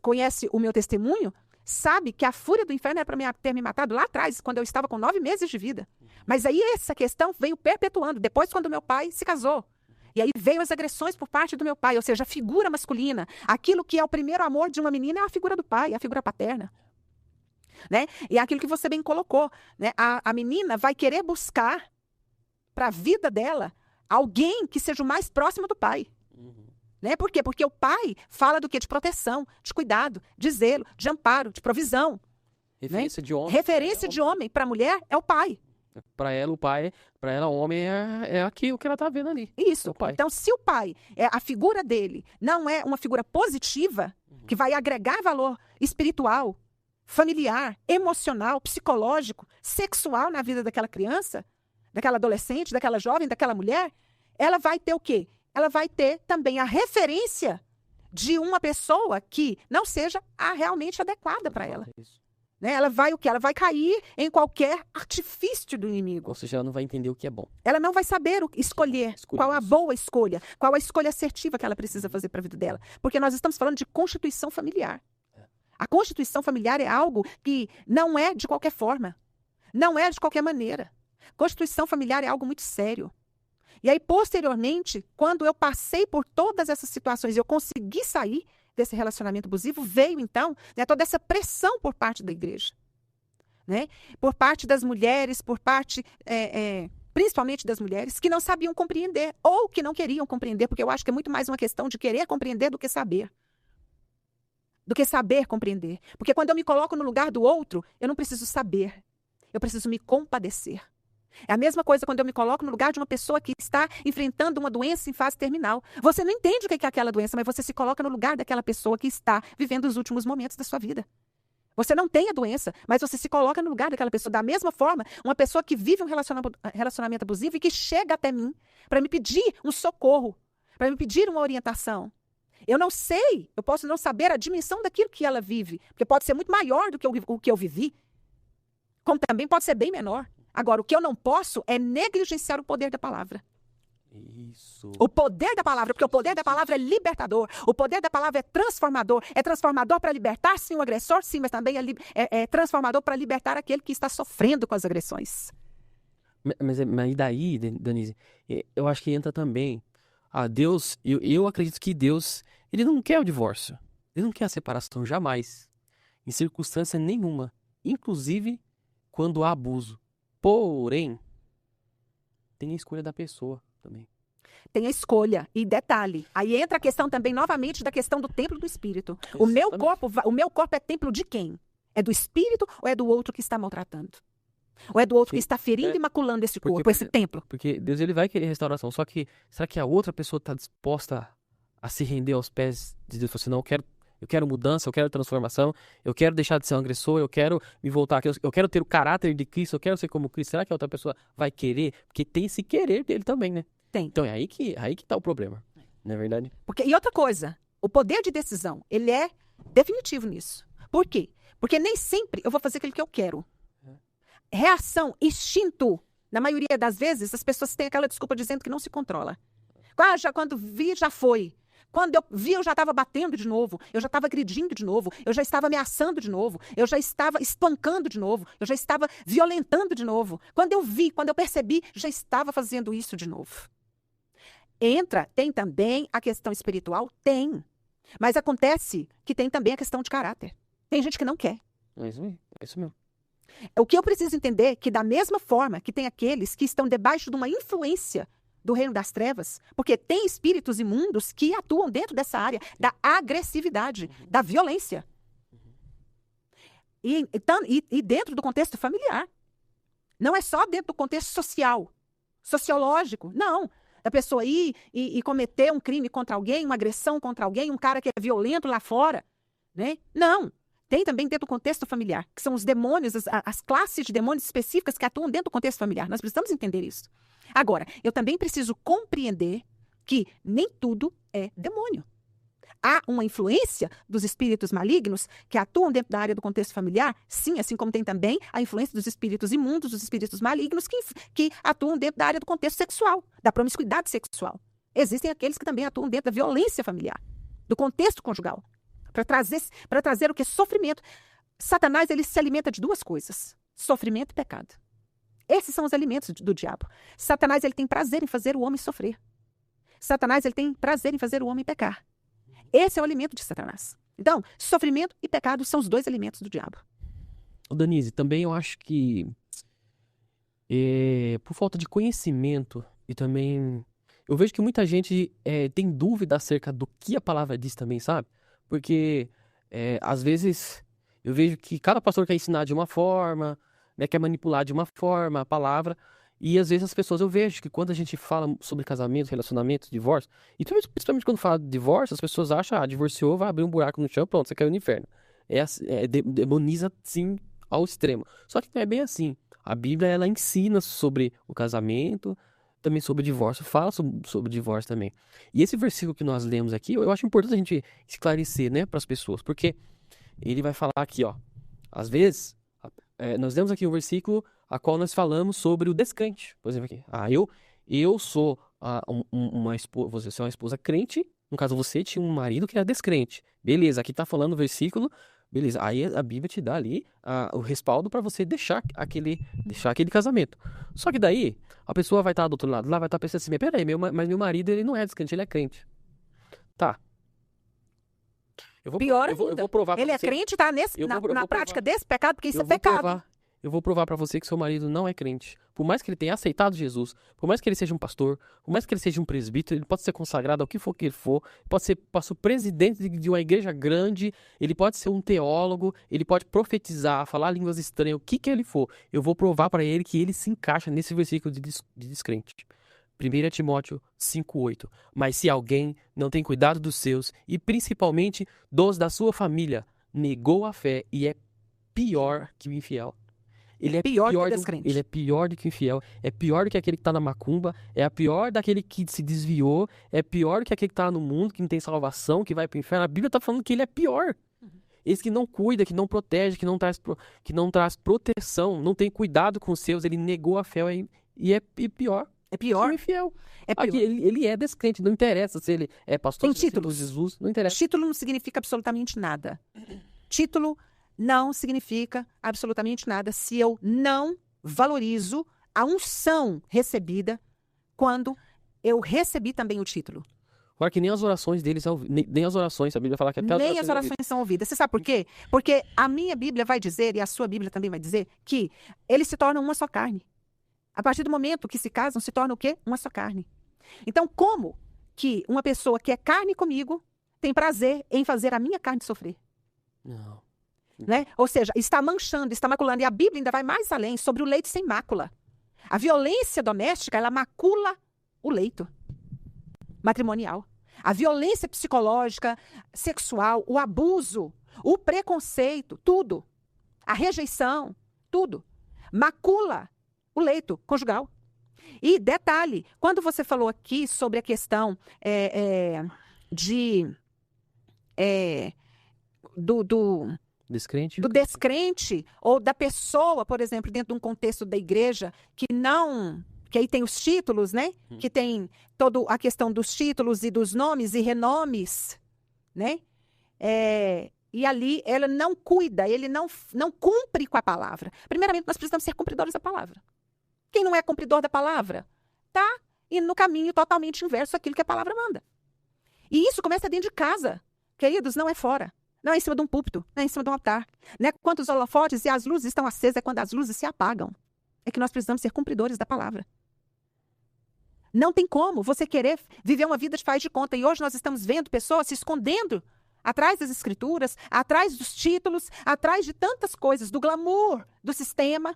conhece o meu testemunho sabe que a fúria do inferno era para ter me matado lá atrás, quando eu estava com 9 meses de vida. Mas aí essa questão veio perpetuando, depois quando meu pai se casou. E aí veio as agressões por parte do meu pai, ou seja, a figura masculina. Aquilo que é o primeiro amor de uma menina é a figura do pai, a figura paterna. Né? E é aquilo que você bem colocou. Né? A menina vai querer buscar para a vida dela alguém que seja o mais próximo do pai. Né? Por quê? Porque o pai fala do quê? De proteção, de cuidado, de zelo, de amparo, de provisão. Referência, né? De homem. Referência de homem para a mulher é o pai. Para ela, o pai, para ela, o homem é aquilo que ela está vendo ali. Isso. O pai. Então, se o pai, a figura dele não é uma figura positiva, que vai agregar valor espiritual, familiar, emocional, psicológico, sexual na vida daquela criança, daquela adolescente, daquela jovem, daquela mulher, ela vai ter o quê? Ela vai ter também a referência de uma pessoa que não seja a realmente adequada para ela. Né? Ela vai o quê? Ela vai cair em qualquer artifício do inimigo. Ou seja, ela não vai entender o que é bom. Ela não vai saber escolher qual a boa escolha, qual a escolha assertiva que ela precisa fazer para a vida dela. Porque nós estamos falando de constituição familiar. A constituição familiar é algo que não é de qualquer forma. Não é de qualquer maneira. Constituição familiar é algo muito sério. E aí, posteriormente, quando eu passei por todas essas situações e eu consegui sair desse relacionamento abusivo, veio, então, né, toda essa pressão por parte da igreja. Né? Por parte das mulheres, por parte, principalmente das mulheres, que não sabiam compreender ou que não queriam compreender, porque eu acho que é muito mais uma questão de querer compreender do que saber. Do que saber compreender. Porque quando eu me coloco no lugar do outro, eu não preciso saber. Eu preciso me compadecer. É a mesma coisa quando eu me coloco no lugar de uma pessoa que está enfrentando uma doença em fase terminal. Você não entende o que é aquela doença, mas você se coloca no lugar daquela pessoa que está vivendo os últimos momentos da sua vida. Você não tem a doença, mas você se coloca no lugar daquela pessoa. Da mesma forma, uma pessoa que vive um relacionamento abusivo e que chega até mim para me pedir um socorro, para me pedir uma orientação. Eu não sei, eu posso não saber a dimensão daquilo que ela vive, porque pode ser muito maior do que o que eu vivi, como também pode ser bem menor. Agora, o que eu não posso é negligenciar o poder da palavra. Isso. O poder da palavra, porque o poder da palavra é libertador. O poder da palavra é transformador. É transformador para libertar, sim, o agressor, sim, mas também é transformador para libertar aquele que está sofrendo com as agressões. Mas daí, Danise, eu acho que entra também Deus, eu acredito que Deus, ele não quer o divórcio. Ele não quer a separação, jamais. Em circunstância nenhuma. Inclusive, quando há abuso. Porém, tem a escolha da pessoa também. Tem a escolha. E detalhe, aí entra a questão também, novamente, da questão do templo do Espírito. O meu corpo é templo de quem? É do Espírito ou é do outro que está maltratando? Ou é do outro que está ferindo e maculando esse corpo, esse templo? Porque Deus, ele vai querer restauração. Só que, será que a outra pessoa está disposta a se render aos pés de Deus? Falar assim, não, eu quero mudança, eu quero transformação, eu quero deixar de ser um agressor, eu quero me voltar aqui, eu quero ter o caráter de Cristo, eu quero ser como Cristo. Será que a outra pessoa vai querer? Porque tem esse querer dele também, né? Tem. Então é aí que tá o problema, não é verdade? E outra coisa, o poder de decisão, ele é definitivo nisso. Por quê? Porque nem sempre eu vou fazer aquilo que eu quero. Reação, instinto. Na maioria das vezes, as pessoas têm aquela desculpa dizendo que não se controla. Quando vi, já foi. Quando eu vi, eu já estava batendo de novo, eu já estava agredindo de novo, eu já estava ameaçando de novo, eu já estava espancando de novo, eu já estava violentando de novo. Quando eu percebi, já estava fazendo isso de novo. Tem também a questão espiritual? Tem. Mas acontece que tem também a questão de caráter. Tem gente que não quer. É isso mesmo. O que eu preciso entender é que da mesma forma que tem aqueles que estão debaixo de uma influência do reino das trevas, porque tem espíritos imundos que atuam dentro dessa área da agressividade, da violência. E dentro do contexto familiar. Não é só dentro do contexto social, sociológico, não. Da pessoa ir e cometer um crime contra alguém, uma agressão contra alguém, um cara que é violento lá fora, né? Não. Tem também dentro do contexto familiar, que são os demônios, as classes de demônios específicas que atuam dentro do contexto familiar. Nós precisamos entender isso. Agora, eu também preciso compreender que nem tudo é demônio. Há uma influência dos espíritos malignos que atuam dentro da área do contexto familiar, sim, assim como tem também a influência dos espíritos imundos, dos espíritos malignos que atuam dentro da área do contexto sexual, da promiscuidade sexual. Existem aqueles que também atuam dentro da violência familiar, do contexto conjugal, para trazer o que? Sofrimento. Satanás, ele se alimenta de duas coisas, sofrimento e pecado. Esses são os alimentos do diabo. Satanás, ele tem prazer em fazer o homem sofrer. Satanás, ele tem prazer em fazer o homem pecar. Esse é o alimento de Satanás. Então, sofrimento e pecado são os dois alimentos do diabo. Danise, também eu acho que por falta de conhecimento e também eu vejo que muita gente tem dúvida acerca do que a palavra diz também, sabe? Porque às vezes eu vejo que cada pastor quer ensinar de uma forma, né, quer manipular de uma forma a palavra. E às vezes as pessoas, eu vejo que quando a gente fala sobre casamento, relacionamento, divórcio, e principalmente quando fala de divórcio, as pessoas acham, divorciou, vai abrir um buraco no chão, pronto, você caiu no inferno. Demoniza, sim, ao extremo. Só que não é bem assim. A Bíblia, ela ensina sobre o casamento, também sobre o divórcio, fala sobre o divórcio também. E esse versículo que nós lemos aqui, eu acho importante a gente esclarecer, né, para as pessoas, porque ele vai falar aqui, ó, às vezes, nós lemos aqui um versículo a qual nós falamos sobre o descrente. Por exemplo, aqui. Eu sou uma esposa, você é uma esposa crente, no caso você tinha um marido que era descrente. Beleza, aqui tá falando o versículo Beleza, aí a Bíblia te dá ali o respaldo para você deixar aquele casamento. Só que daí, a pessoa vai estar do outro lado lá, vai estar pensando assim, peraí, mas meu marido, ele não é descrente, ele é crente. Tá. Pior eu ainda. vou provar pra Ele é você. crente, tá na prática desse pecado, porque isso é pecado. Eu vou provar pra você que seu marido não é crente. Por mais que ele tenha aceitado Jesus, por mais que ele seja um pastor, por mais que ele seja um presbítero, ele pode ser consagrado ao que for que ele for, pode ser pastor presidente de uma igreja grande, ele pode ser um teólogo, ele pode profetizar, falar línguas estranhas, o que ele for. Eu vou provar pra ele que ele se encaixa nesse versículo de descrente. 1 Timóteo 5,8. Mas se alguém não tem cuidado dos seus, e principalmente dos da sua família, negou a fé e é pior que o infiel. Ele é pior que o descrente. Ele é pior do que o infiel. É pior do que aquele que está na macumba. É a pior daquele que se desviou. É pior do que aquele que está no mundo, que não tem salvação, que vai para o inferno. A Bíblia está falando que ele é pior. Esse que não cuida, que não protege, que não traz proteção, não tem cuidado com os seus, ele negou a fé e é pior. É pior. Que o infiel. É pior. Aqui, ele é descrente, não interessa se ele é pastor, tem títulos. Jesus, não interessa. Título não significa absolutamente nada. Título não significa absolutamente nada se eu não valorizo a unção recebida quando eu recebi também o título. Agora que nem as orações deles, nem as orações, a Bíblia fala que até nem as orações são ouvidas. Você sabe por quê? Porque a minha Bíblia vai dizer, e a sua Bíblia também vai dizer, que eles se tornam uma só carne. A partir do momento que se casam, se torna o quê? Uma só carne. Então, como que uma pessoa que é carne comigo tem prazer em fazer a minha carne sofrer? Não. Né? Ou seja, está manchando, está maculando. E a Bíblia ainda vai mais além, sobre o leito sem mácula. A violência doméstica, ela macula o leito matrimonial. A violência psicológica, sexual, o abuso, o preconceito, tudo. A rejeição, tudo. Macula o leito conjugal. E detalhe, quando você falou aqui sobre a questão do descrente ou da pessoa, por exemplo, dentro de um contexto da igreja que aí tem os títulos, né? Que tem toda a questão dos títulos e dos nomes e renomes, né? E ali ela não cuida, ele não cumpre com a palavra. Primeiramente, nós precisamos ser cumpridores da palavra. Quem não é cumpridor da palavra está indo no caminho totalmente inverso daquilo que a palavra manda. E isso começa dentro de casa. Queridos, não é fora. Não é em cima de um púlpito, não é em cima de um altar. Não é quando os holofotes e as luzes estão acesas, é quando as luzes se apagam. É que nós precisamos ser cumpridores da palavra. Não tem como você querer viver uma vida de faz de conta. E hoje nós estamos vendo pessoas se escondendo atrás das escrituras, atrás dos títulos, atrás de tantas coisas, do glamour do sistema,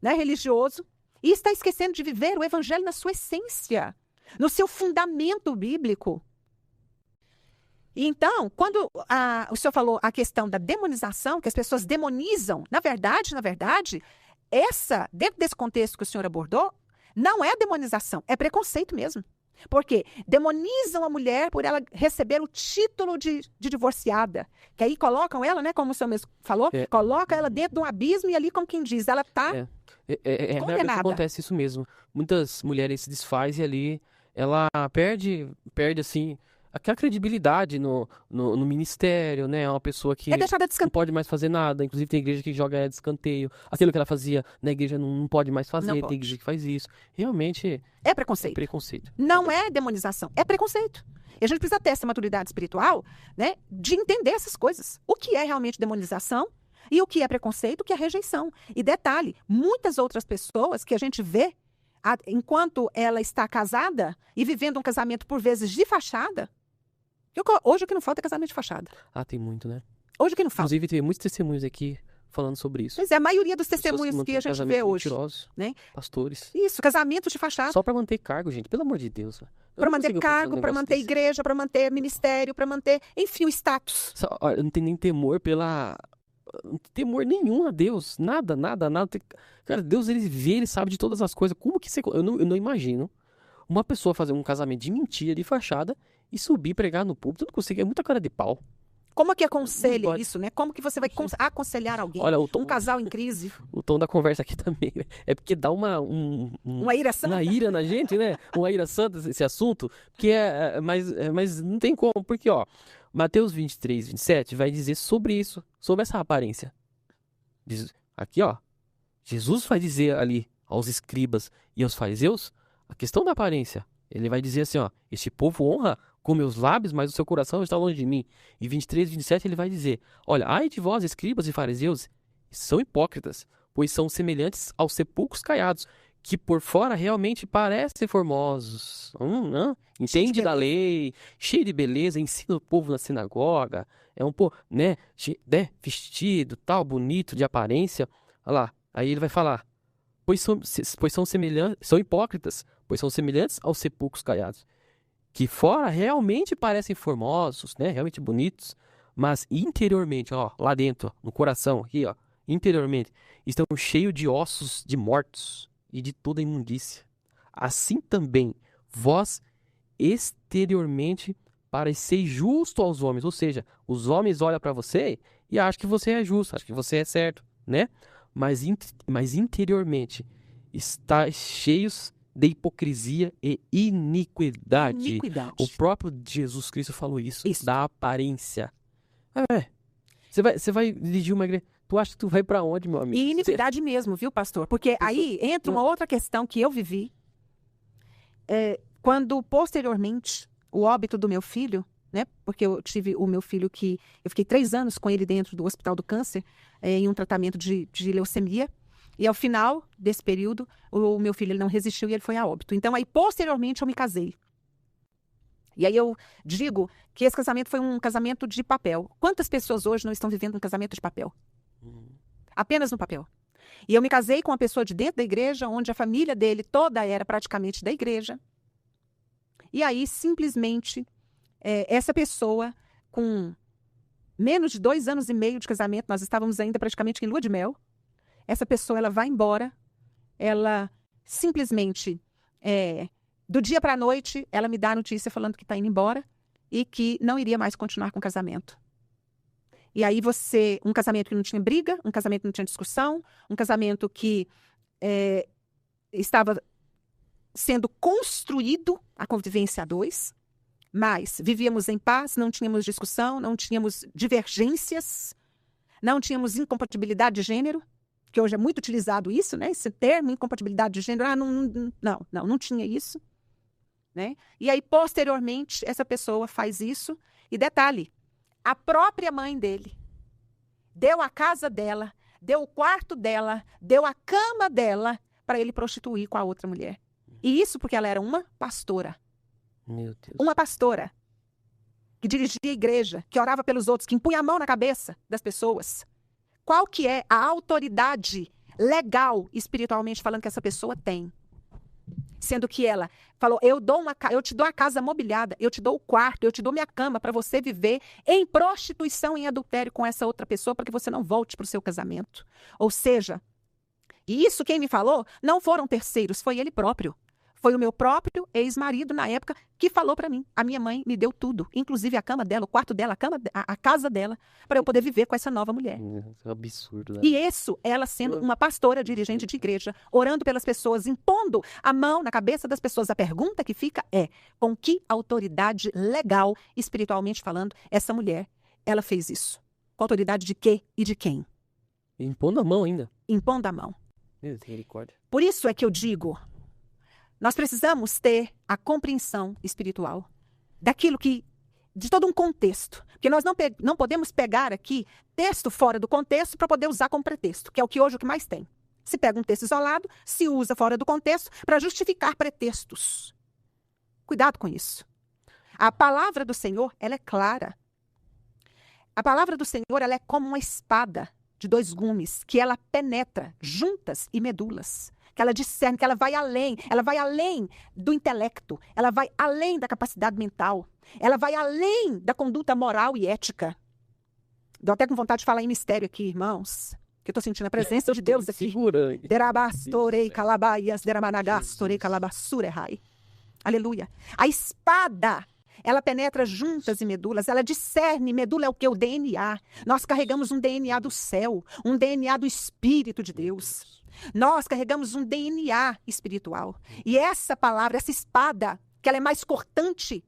né, religioso. E está esquecendo de viver o evangelho na sua essência, no seu fundamento bíblico. E então, quando o senhor falou a questão da demonização, que as pessoas demonizam, na verdade, dentro desse contexto que o senhor abordou, não é demonização, é preconceito mesmo. Porque demonizam a mulher por ela receber o título de divorciada. Que aí colocam ela, né, como o senhor mesmo falou, coloca ela dentro de um abismo e ali, como quem diz, ela está condenada. Acontece isso mesmo. Muitas mulheres se desfazem e ali ela perde assim, aquela credibilidade no ministério, né? É uma pessoa que não pode mais fazer nada. Inclusive tem igreja que joga ela de escanteio. Aquilo que ela fazia na igreja não pode mais fazer. Tem igreja que faz isso. Realmente é preconceito. Não é demonização, é preconceito. E a gente precisa ter essa maturidade espiritual, né? De entender essas coisas. O que é realmente demonização e o que é preconceito, o que é rejeição. E detalhe, muitas outras pessoas que a gente vê enquanto ela está casada e vivendo um casamento por vezes de fachada. Hoje o que não falta é casamento de fachada. Tem muito, né? Hoje o que não falta. Inclusive, tem muitos testemunhos aqui falando sobre isso. Pois é, a maioria dos testemunhos que a gente vê hoje. Né? Pastores. Isso, casamento de fachada. Só para manter cargo, gente, pelo amor de Deus. Para manter cargo, para manter igreja, para manter ministério, para manter, enfim, o status. Não tem nem temor não tem temor nenhum a Deus. Nada. Cara, Deus, ele vê, ele sabe de todas as coisas. Como que você... Eu não imagino uma pessoa fazer um casamento de mentira, de fachada, e subir, pregar no púlpito. Eu não consigo, é muita cara de pau. Como que aconselha isso, né? Como que você vai aconselhar alguém? Olha, um casal em crise. O tom da conversa aqui também, né? É porque dá uma ira santa. Uma ira na gente, né? Uma ira santa esse assunto. Mas não tem como, porque, Mateus 23, 27 vai dizer sobre isso, sobre essa aparência. Aqui, ó, Jesus vai dizer ali aos escribas e aos fariseus a questão da aparência. Ele vai dizer assim, ó, este povo honra com meus lábios, mas o seu coração está longe de mim. E 23, 27 ele vai dizer, olha, ai de vós, escribas e fariseus, são hipócritas, pois são semelhantes aos sepulcros caiados, que por fora realmente parecem formosos. Entende da lei, cheio de beleza, ensina o povo na sinagoga, é um pouco, né, vestido, tal, bonito, de aparência. Olha lá, aí ele vai falar, pois são semelhantes, são hipócritas, pois são semelhantes aos sepulcros caiados, que fora realmente parecem formosos, né, realmente bonitos, mas interiormente, ó, lá dentro, no coração, aqui, ó, interiormente, estão cheios de ossos de mortos e de toda imundícia. Assim também, vós exteriormente pareceis justo aos homens, ou seja, os homens olham para você e acham que você é justo, acham que você é certo, né? Mas interiormente está cheios de hipocrisia e iniquidade. O próprio Jesus Cristo falou isso. Da aparência. Você vai dirigir uma igreja. Tu acha que tu vai pra onde, meu amigo? E iniquidade mesmo, viu, pastor? Porque aí entra uma outra questão que eu vivi. Quando, posteriormente, o óbito do meu filho, né? Porque eu tive o meu filho que... Eu fiquei 3 anos com ele dentro do Hospital do Câncer, em um tratamento de leucemia. E ao final desse período, o meu filho ele não resistiu e ele foi a óbito. Então, aí, posteriormente, eu me casei. E aí eu digo que esse casamento foi um casamento de papel. Quantas pessoas hoje não estão vivendo um casamento de papel? Apenas no papel. E eu me casei com uma pessoa de dentro da igreja, onde a família dele toda era praticamente da igreja. E aí, simplesmente, essa pessoa, com menos de 2 anos e meio de casamento, nós estávamos ainda praticamente em lua de mel, essa pessoa, ela vai embora, ela simplesmente, do dia para a noite, ela me dá a notícia falando que está indo embora e que não iria mais continuar com o casamento. E aí um casamento que não tinha briga, um casamento que não tinha discussão, um casamento que estava sendo construído a convivência a 2, mas vivíamos em paz, não tínhamos discussão, não tínhamos divergências, não tínhamos incompatibilidade de gênero, que hoje é muito utilizado isso, né? Esse termo, incompatibilidade de gênero, não tinha isso, né? E aí, posteriormente, essa pessoa faz isso, e detalhe, a própria mãe dele deu a casa dela, deu o quarto dela, deu a cama dela para ele prostituir com a outra mulher. E isso porque ela era uma pastora. Meu Deus. Uma pastora que dirigia a igreja, que orava pelos outros, que impunha a mão na cabeça das pessoas. Qual que é a autoridade legal, espiritualmente falando, que essa pessoa tem? Sendo que ela falou, eu te dou a casa mobiliada, eu te dou o quarto, eu te dou minha cama para você viver em prostituição, em adultério com essa outra pessoa, para que você não volte para o seu casamento. Ou seja, e isso quem me falou não foram terceiros, foi ele próprio. Foi o meu próprio ex-marido, na época, que falou para mim. A minha mãe me deu tudo, inclusive a cama dela, o quarto dela, a casa dela, para eu poder viver com essa nova mulher. É um absurdo, né? E isso, ela sendo uma pastora, dirigente de igreja, orando pelas pessoas, impondo a mão na cabeça das pessoas. A pergunta que fica é, com que autoridade legal, espiritualmente falando, essa mulher, ela fez isso? Com autoridade de quê e de quem? Impondo a mão ainda. Impondo a mão. Misericórdia. Por isso é que eu digo, nós precisamos ter a compreensão espiritual daquilo que, de todo um contexto. Porque nós não podemos pegar aqui texto fora do contexto para poder usar como pretexto, que é o que hoje o que mais tem. Se pega um texto isolado, se usa fora do contexto para justificar pretextos. Cuidado com isso. A palavra do Senhor, ela é clara. A palavra do Senhor, ela é como uma espada de 2 gumes, que ela penetra juntas e medulas, que ela discerne, que ela vai além do intelecto, ela vai além da capacidade mental, ela vai além da conduta moral e ética. Dou até com vontade de falar em mistério aqui, irmãos, que eu estou sentindo a presença de Deus aqui. Segura. Derabastorei calabaias, deramanagastorei calabassurehai. Aleluia. A espada, ela penetra juntas e medulas, ela discerne, medula é o que? O DNA. Nós carregamos um DNA do céu, um DNA do Espírito de Deus. Nós carregamos um DNA espiritual. E essa palavra, essa espada, que ela é mais cortante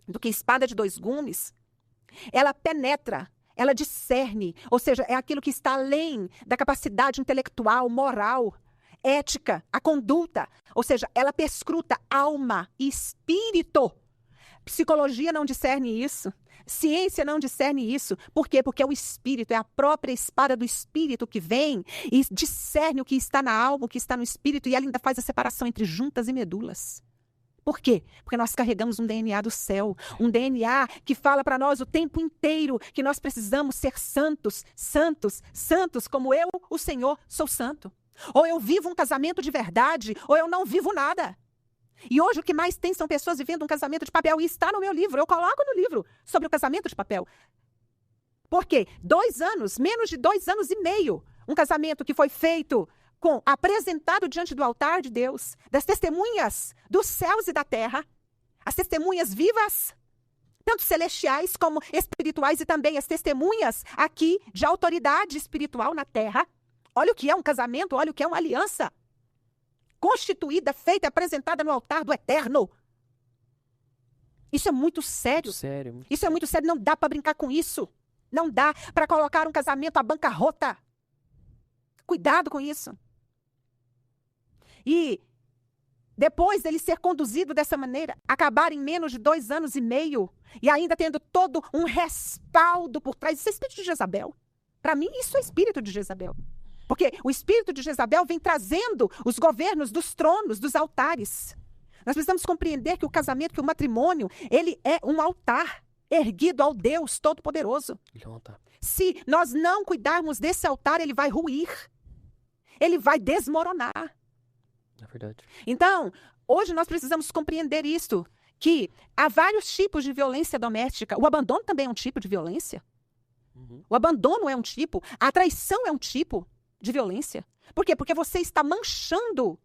do que espada de 2 gumes, Ela penetra, ela discerne, ou seja, é aquilo que está além da capacidade intelectual, moral, ética, a conduta. Ou seja, ela perscruta alma e espírito. Psicologia não discerne isso. Ciência não discerne isso. Por quê? Porque é o espírito, é a própria espada do espírito que vem e discerne o que está na alma, o que está no espírito, e ela ainda faz a separação entre juntas e medulas. Por quê? Porque nós carregamos um DNA do céu, um DNA que fala para nós o tempo inteiro que nós precisamos ser santos, santos, santos, como eu, o Senhor, sou santo. Ou eu vivo um casamento de verdade, ou eu não vivo nada. E hoje o que mais tem são pessoas vivendo um casamento de papel. E está no meu livro, eu coloco no livro sobre o casamento de papel. Por quê? 2 anos, menos de 2 anos e meio. Um casamento que foi feito, apresentado diante do altar de Deus, das testemunhas dos céus e da terra. As testemunhas vivas, tanto celestiais como espirituais, e também as testemunhas aqui de autoridade espiritual na terra. Olha o que é um casamento, olha o que é uma aliança. Constituída, feita, apresentada no altar do eterno. Isso é muito sério. Isso é muito sério, não dá para brincar com isso. Não dá para colocar um casamento à bancarrota. Cuidado com isso. E depois dele ser conduzido dessa maneira, acabar em menos de 2 anos e meio, e ainda tendo todo um respaldo por trás, isso é espírito de Jezabel. Para mim, isso é espírito de Jezabel. Porque o espírito de Jezabel vem trazendo os governos dos tronos, dos altares. Nós precisamos compreender que o casamento, que o matrimônio, ele é um altar erguido ao Deus Todo-Poderoso. Se nós não cuidarmos desse altar, ele vai ruir. Ele vai desmoronar. É verdade. Então, hoje nós precisamos compreender isto, que há vários tipos de violência doméstica. O abandono também é um tipo de violência. O abandono é um tipo, a traição é um tipo de violência. Por quê? Porque você está manchando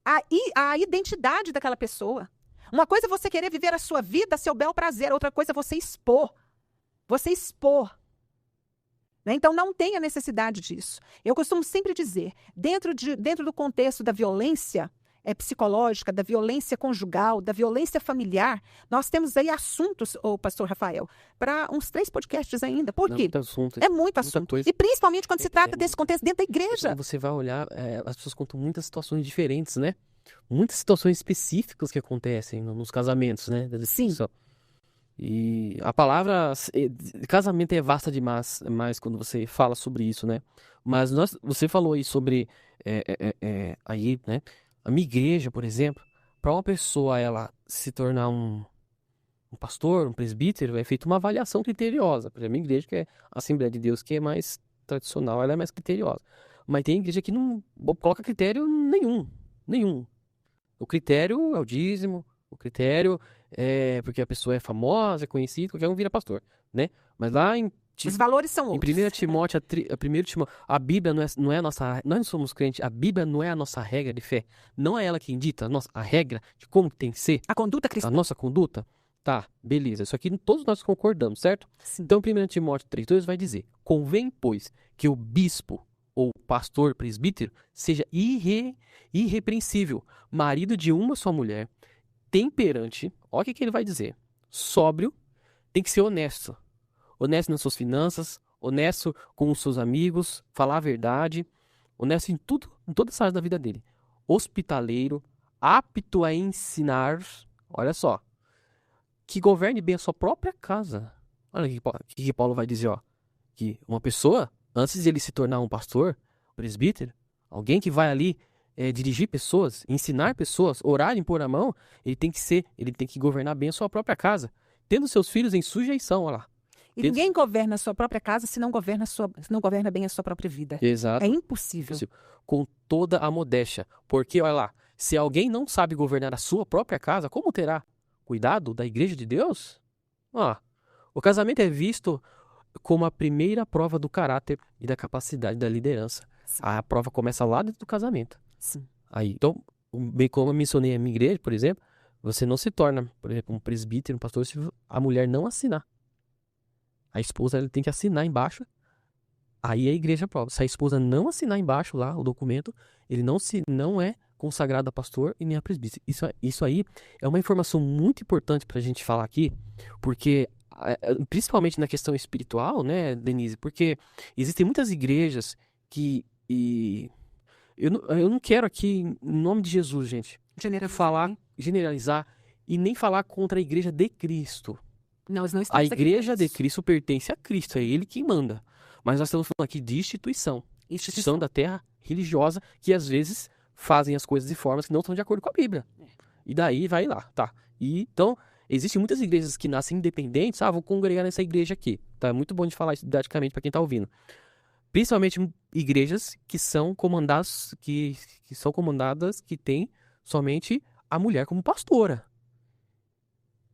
a identidade daquela pessoa. Uma coisa é você querer viver a sua vida a seu bel prazer, outra coisa é você expor. Você expor. Né? Então, não tem a necessidade disso. Eu costumo sempre dizer, dentro do contexto da violência psicológica, da violência conjugal, da violência familiar, nós temos aí assuntos, pastor Rafael, para uns 3 podcasts ainda. Por quê? É muito assunto. E principalmente quando se trata desse contexto dentro da igreja. Você vai olhar, as pessoas contam muitas situações diferentes, né? Muitas situações específicas que acontecem nos casamentos, né? Sim. E a palavra casamento é vasta demais quando você fala sobre isso, né? Mas você falou aí sobre aí, né? A minha igreja, por exemplo, para uma pessoa ela se tornar um pastor, um presbítero, é feita uma avaliação criteriosa. Por exemplo, a minha igreja, que é a Assembleia de Deus, que é mais tradicional, ela é mais criteriosa. Mas tem igreja que não coloca critério nenhum. O critério é o dízimo, o critério é porque a pessoa é famosa, é conhecida, qualquer um vira pastor, né? Mas lá os valores são outros. Em 1 Timóteo, a Bíblia não é a nossa... Nós não somos crentes, a Bíblia não é a nossa regra de fé. Não é ela quem dita a regra de como tem que ser. A conduta cristã. A nossa conduta. Tá, beleza. Isso aqui todos nós concordamos, certo? Sim. Então, 1 Timóteo 3:2 vai dizer: convém, pois, que o bispo ou pastor presbítero seja irrepreensível, marido de uma só mulher, temperante, olha o que ele vai dizer, sóbrio, tem que ser honesto. Honesto nas suas finanças, honesto com os seus amigos, falar a verdade, honesto em tudo, em todas as áreas da vida dele. Hospitaleiro, apto a ensinar, olha só, que governe bem a sua própria casa. Olha o que Paulo vai dizer, ó, que uma pessoa, antes de ele se tornar um pastor, um presbítero, alguém que vai ali dirigir pessoas, ensinar pessoas, orar, impor a mão, ele tem que governar bem a sua própria casa, tendo seus filhos em sujeição, olha lá. E ninguém governa a sua própria casa se não governa bem a sua própria vida. Exato. É impossível. Com toda a modéstia. Porque, olha lá, se alguém não sabe governar a sua própria casa, como terá cuidado da igreja de Deus? O casamento é visto como a primeira prova do caráter e da capacidade da liderança. Sim. A prova começa lá dentro do casamento. Sim. Aí, então, bem como eu mencionei a minha igreja, por exemplo, você não se torna, por exemplo, um presbítero, um pastor, se a mulher não assinar. A esposa ela tem que assinar embaixo, aí a igreja prova. Se a esposa não assinar embaixo lá o documento, ele não é consagrado a pastor e nem a presbítero. Isso aí é uma informação muito importante para a gente falar aqui, porque principalmente na questão espiritual, né, Denise? Porque existem muitas igrejas que... eu não quero aqui, em nome de Jesus, gente, generalizar e nem falar contra a igreja de Cristo. Nós não A estamos aqui igreja para de isso. Cristo pertence a Cristo, é Ele quem manda. Mas nós estamos falando aqui de instituição da terra religiosa, que às vezes fazem as coisas de formas que não estão de acordo com a Bíblia. E daí vai lá, tá? E, então, existem muitas igrejas que nascem independentes, vou congregar nessa igreja aqui. Tá? É muito bom de falar isso didaticamente para quem está ouvindo. Principalmente igrejas que são comandadas, que tem somente a mulher como pastora.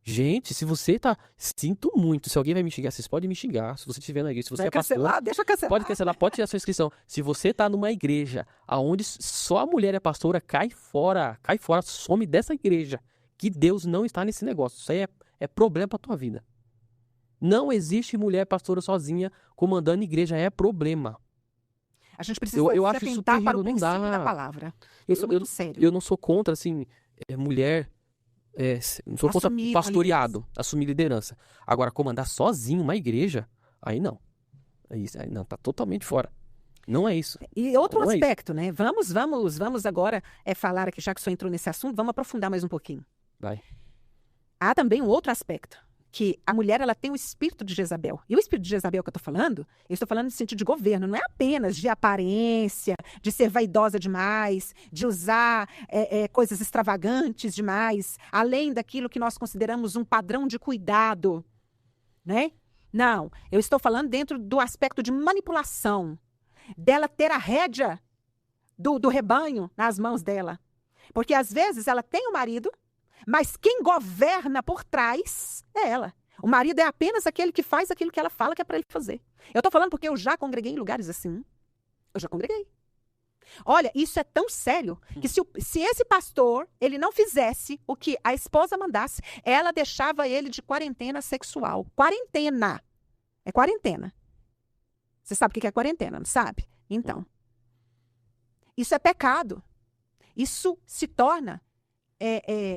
Gente, se você tá... Sinto muito. Se alguém vai me xingar, vocês podem me xingar. Se você estiver na igreja, se você Vai é pastor... deixa cancelar. Pode cancelar, pode tirar sua inscrição. Se você tá numa igreja onde só a mulher é pastora, cai fora, some dessa igreja. Que Deus não está nesse negócio. Isso aí é problema pra tua vida. Não existe mulher pastora sozinha comandando igreja, é problema. A gente precisa Eu se acho isso atentar para terrível, o não princípio dá. da palavra. Isso é muito sério. Eu não sou contra, assim, mulher... não sou contra Assumir pastoreado, assumir liderança. Agora, comandar sozinho uma igreja, aí não. Aí não, tá totalmente fora. Não é isso. E outro Não é isso. aspecto, né? Vamos agora falar aqui, já que o senhor entrou nesse assunto, vamos aprofundar mais um pouquinho. Vai. Há também um outro aspecto, que a mulher ela tem o espírito de Jezabel. E o espírito de Jezabel que eu estou falando no sentido de governo, não é apenas de aparência, de ser vaidosa demais, de usar coisas extravagantes demais, além daquilo que nós consideramos um padrão de cuidado, né? Não, eu estou falando dentro do aspecto de manipulação, dela ter a rédea do rebanho nas mãos dela. Porque às vezes ela tem o marido, mas quem governa por trás é ela. O marido é apenas aquele que faz aquilo que ela fala que é para ele fazer. Eu estou falando porque eu já congreguei em lugares assim. Eu já congreguei. Olha, isso é tão sério que se esse pastor ele não fizesse o que a esposa mandasse, ela deixava ele de quarentena sexual. Quarentena. É quarentena. Você sabe o que é quarentena, não sabe? Então, isso é pecado. Isso se torna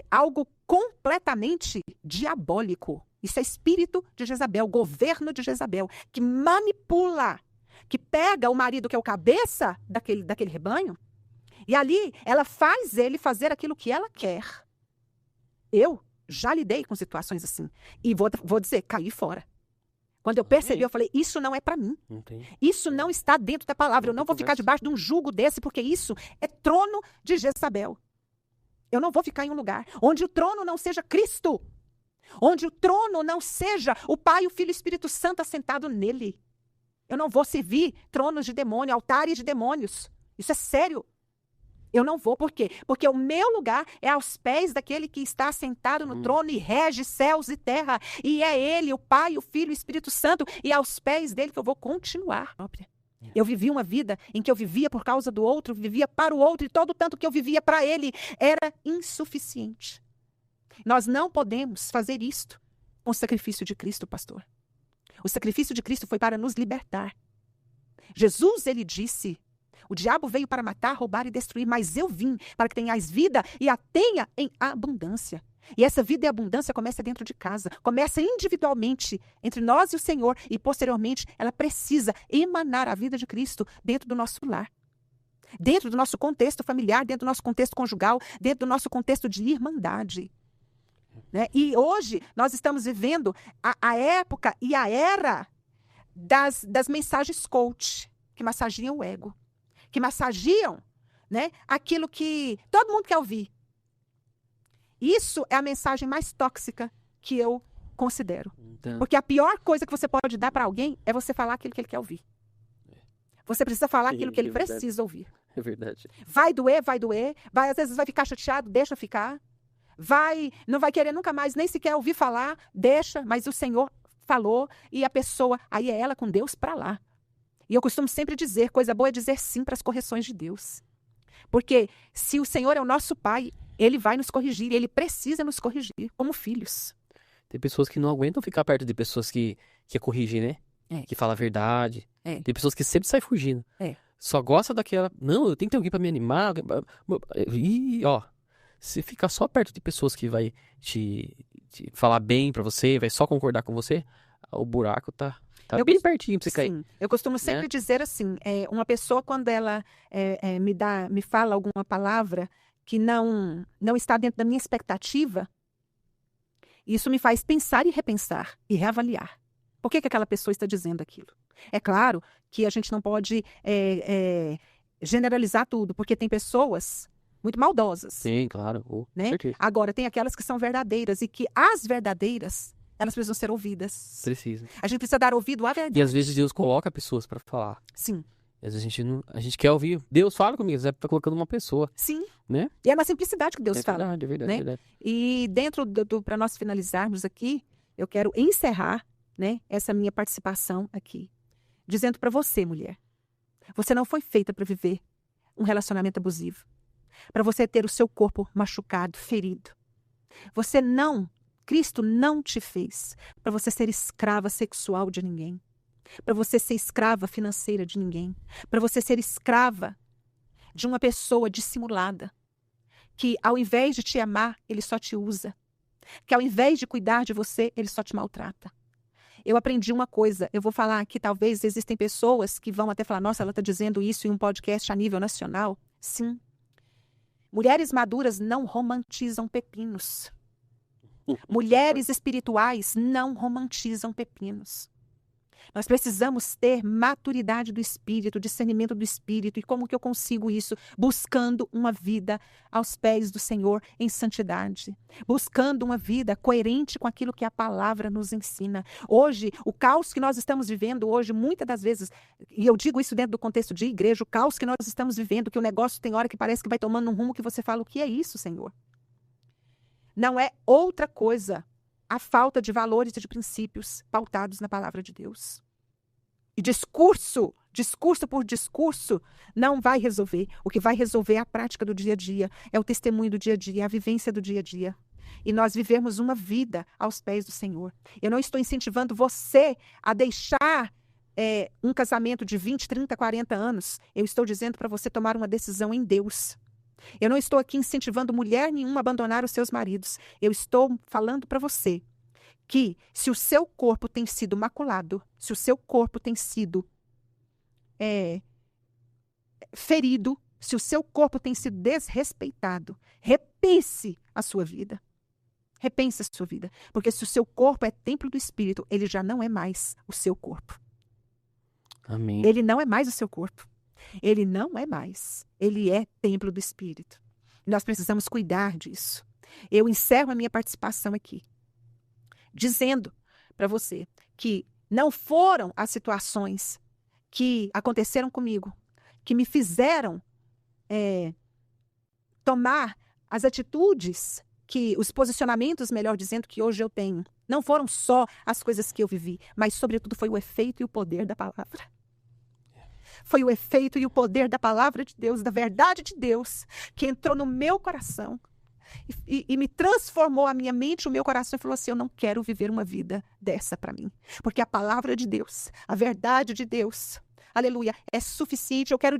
algo completamente diabólico. Isso é espírito de Jezabel, governo de Jezabel, que manipula, que pega o marido que é o cabeça daquele rebanho, e ali ela faz ele fazer aquilo que ela quer. Eu já lidei com situações assim. E vou dizer, caí fora. Quando eu percebi, eu falei, isso não é para mim. Isso não está dentro da palavra. Eu não vou ficar debaixo de um jugo desse, porque isso é trono de Jezabel. Eu não vou ficar em um lugar onde o trono não seja Cristo. Onde o trono não seja o Pai, o Filho e o Espírito Santo assentado nele. Eu não vou servir tronos de demônio, altares de demônios. Isso é sério. Eu não vou. Por quê? Porque o meu lugar é aos pés daquele que está assentado no trono e rege céus e terra. E é ele, o Pai, o Filho e o Espírito Santo. E é aos pés dele que eu vou continuar. Eu vivi uma vida em que eu vivia por causa do outro, vivia para o outro, e todo o tanto que eu vivia para ele era insuficiente. Nós não podemos fazer isto com o sacrifício de Cristo, pastor. O sacrifício de Cristo foi para nos libertar. Jesus, ele disse, o diabo veio para matar, roubar e destruir, mas eu vim para que tenhais vida e a tenha em abundância. E essa vida e abundância começa dentro de casa, começa individualmente entre nós e o Senhor, e posteriormente ela precisa emanar a vida de Cristo dentro do nosso lar. Dentro do nosso contexto familiar, dentro do nosso contexto conjugal, dentro do nosso contexto de irmandade. Né? E hoje nós estamos vivendo a época e a era das mensagens coach, que massageiam o ego, que massagiam, né, aquilo que todo mundo quer ouvir. Isso é a mensagem mais tóxica que eu considero. Então, porque a pior coisa que você pode dar para alguém é você falar aquilo que ele quer ouvir. Você precisa falar aquilo que ele precisa ouvir. é verdade. Vai doer, às vezes vai ficar chateado, deixa ficar. Não vai querer nunca mais, nem sequer ouvir falar, deixa, mas o Senhor falou e a pessoa, aí é ela com Deus para lá. E eu costumo sempre dizer, coisa boa é dizer sim para as correções de Deus. Porque se o Senhor é o nosso Pai, Ele vai nos corrigir, Ele precisa nos corrigir como filhos. Tem pessoas que não aguentam ficar perto de pessoas que corrigem, né? Que fala a verdade. Tem pessoas que sempre saem fugindo. Só gosta daquela, não, eu tenho que ter alguém para me animar. E, ó, você fica só perto de pessoas que vai te falar bem pra você, vai só concordar com você, o buraco tá bem pertinho pra você cair. Sim, eu costumo sempre dizer assim, uma pessoa quando ela me fala alguma palavra que não está dentro da minha expectativa, isso me faz pensar e repensar e reavaliar. Por que aquela pessoa está dizendo aquilo? É claro que a gente não pode generalizar tudo, porque tem pessoas muito maldosas. Sim, claro. Com né? certeza. Agora, tem aquelas que são verdadeiras e que as verdadeiras, elas precisam ser ouvidas. Precisa. A gente precisa dar ouvido à verdade. E às vezes Deus coloca pessoas pra falar. Sim. E às vezes a gente quer ouvir. Deus fala comigo, você tá colocando uma pessoa. Sim. Né? E é na simplicidade que Deus fala. É verdade, né? é verdade. E dentro para nós finalizarmos aqui, eu quero encerrar, né, essa minha participação aqui, dizendo para você, mulher, você não foi feita para viver um relacionamento abusivo, para você ter o seu corpo machucado, ferido. Cristo não te fez para você ser escrava sexual de ninguém, para você ser escrava financeira de ninguém, para você ser escrava de uma pessoa dissimulada, que ao invés de te amar, ele só te usa, que ao invés de cuidar de você, ele só te maltrata. Eu aprendi uma coisa, eu vou falar aqui, talvez existem pessoas que vão até falar, nossa, ela está dizendo isso em um podcast a nível nacional. Sim. Mulheres maduras não romantizam pepinos. Mulheres espirituais não romantizam pepinos. Nós precisamos ter maturidade do espírito, discernimento do espírito. E como que eu consigo isso? Buscando uma vida aos pés do Senhor em santidade. Buscando uma vida coerente com aquilo que a palavra nos ensina. Hoje, o caos que nós estamos vivendo hoje, muitas das vezes, e eu digo isso dentro do contexto de igreja, o caos que nós estamos vivendo, que o negócio tem hora que parece que vai tomando um rumo que você fala, o que é isso, Senhor? Não é outra coisa a falta de valores e de princípios pautados na palavra de Deus. E discurso por discurso, não vai resolver. O que vai resolver é a prática do dia a dia, é o testemunho do dia a dia, é a vivência do dia a dia. E nós vivemos uma vida aos pés do Senhor. Eu não estou incentivando você a deixar um casamento de 20, 30, 40 anos. Eu estou dizendo para você tomar uma decisão em Deus. Eu não estou aqui incentivando mulher nenhuma a abandonar os seus maridos. Eu estou falando para você que se o seu corpo tem sido maculado, se o seu corpo tem sido ferido, se o seu corpo tem sido desrespeitado, repense a sua vida. Repense a sua vida. Porque se o seu corpo é templo do Espírito, ele já não é mais o seu corpo. Amém. Ele não é mais o seu corpo. Ele não é mais. Ele é templo do Espírito. Nós precisamos cuidar disso. Eu encerro a minha participação aqui, dizendo para você que não foram as situações que aconteceram comigo, que me fizeram tomar as atitudes, os posicionamentos, melhor dizendo, que hoje eu tenho. Não foram só as coisas que eu vivi, mas, sobretudo, foi o efeito e o poder da palavra. Foi o efeito e o poder da palavra de Deus, da verdade de Deus, que entrou no meu coração e me transformou a minha mente, o meu coração, e falou assim, eu não quero viver uma vida dessa para mim. Porque a palavra de Deus, a verdade de Deus, aleluia, é suficiente. Eu quero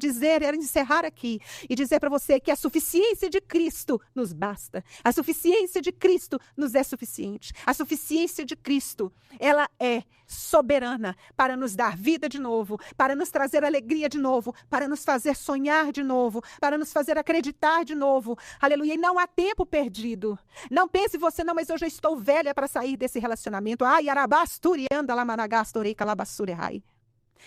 encerrar aqui e dizer para você que a suficiência de Cristo nos basta. A suficiência de Cristo nos é suficiente. A suficiência de Cristo, ela é soberana para nos dar vida de novo, para nos trazer alegria de novo, para nos fazer sonhar de novo, para nos fazer acreditar de novo. Aleluia. E não há tempo perdido. Não pense você, não, mas eu já estou velha para sair desse relacionamento. Ai, arabasturi, anda lá, managastorei, calabassurei.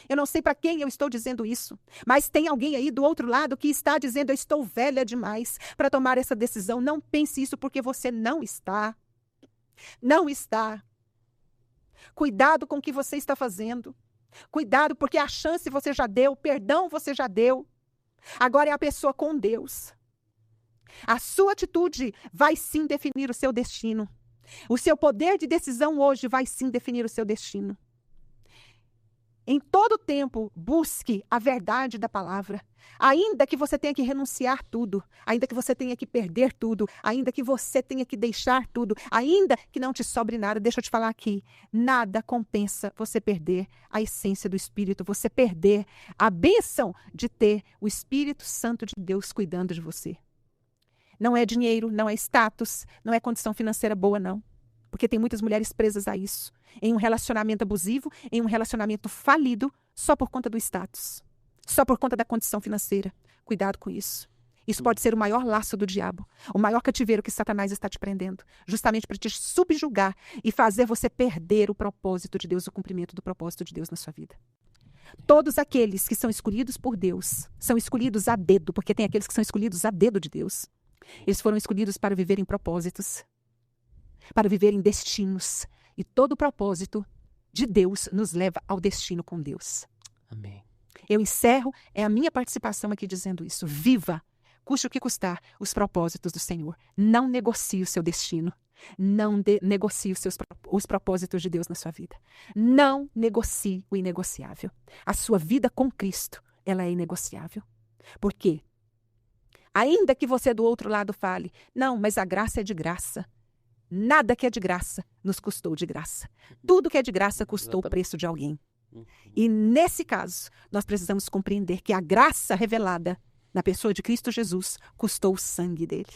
Eu não sei para quem eu estou dizendo isso, mas tem alguém aí do outro lado que está dizendo, eu estou velha demais para tomar essa decisão. Não pense isso, porque você não está. Não está. Cuidado com o que você está fazendo. Cuidado, porque a chance você já deu, perdão você já deu. Agora é a pessoa com Deus. A sua atitude vai sim definir o seu destino. O seu poder de decisão hoje vai sim definir o seu destino. Em todo tempo, busque a verdade da palavra. Ainda que você tenha que renunciar tudo, ainda que você tenha que perder tudo, ainda que você tenha que deixar tudo, ainda que não te sobre nada, deixa eu te falar aqui, nada compensa você perder a essência do Espírito, você perder a bênção de ter o Espírito Santo de Deus cuidando de você. Não é dinheiro, não é status, não é condição financeira boa, não. Porque tem muitas mulheres presas a isso. Em um relacionamento abusivo, em um relacionamento falido, só por conta do status. Só por conta da condição financeira. Cuidado com isso. Isso pode ser o maior laço do diabo. O maior cativeiro que Satanás está te prendendo. Justamente para te subjugar e fazer você perder o propósito de Deus, o cumprimento do propósito de Deus na sua vida. Todos aqueles que são escolhidos por Deus, são escolhidos a dedo, porque tem aqueles que são escolhidos a dedo de Deus. Eles foram escolhidos para viver em propósitos, para viver em destinos. E todo o propósito de Deus nos leva ao destino com Deus. Amém. Eu encerro, é a minha participação aqui dizendo isso. Viva, custe o que custar, os propósitos do Senhor. Não negocie o seu destino. Não negocie os propósitos de Deus na sua vida. Não negocie o inegociável. A sua vida com Cristo, ela é inegociável. Por quê? Ainda que você do outro lado fale, não, mas a graça é de graça. Nada que é de graça nos custou de graça. Tudo que é de graça custou o preço de alguém. E nesse caso, nós precisamos compreender que a graça revelada na pessoa de Cristo Jesus custou o sangue dele.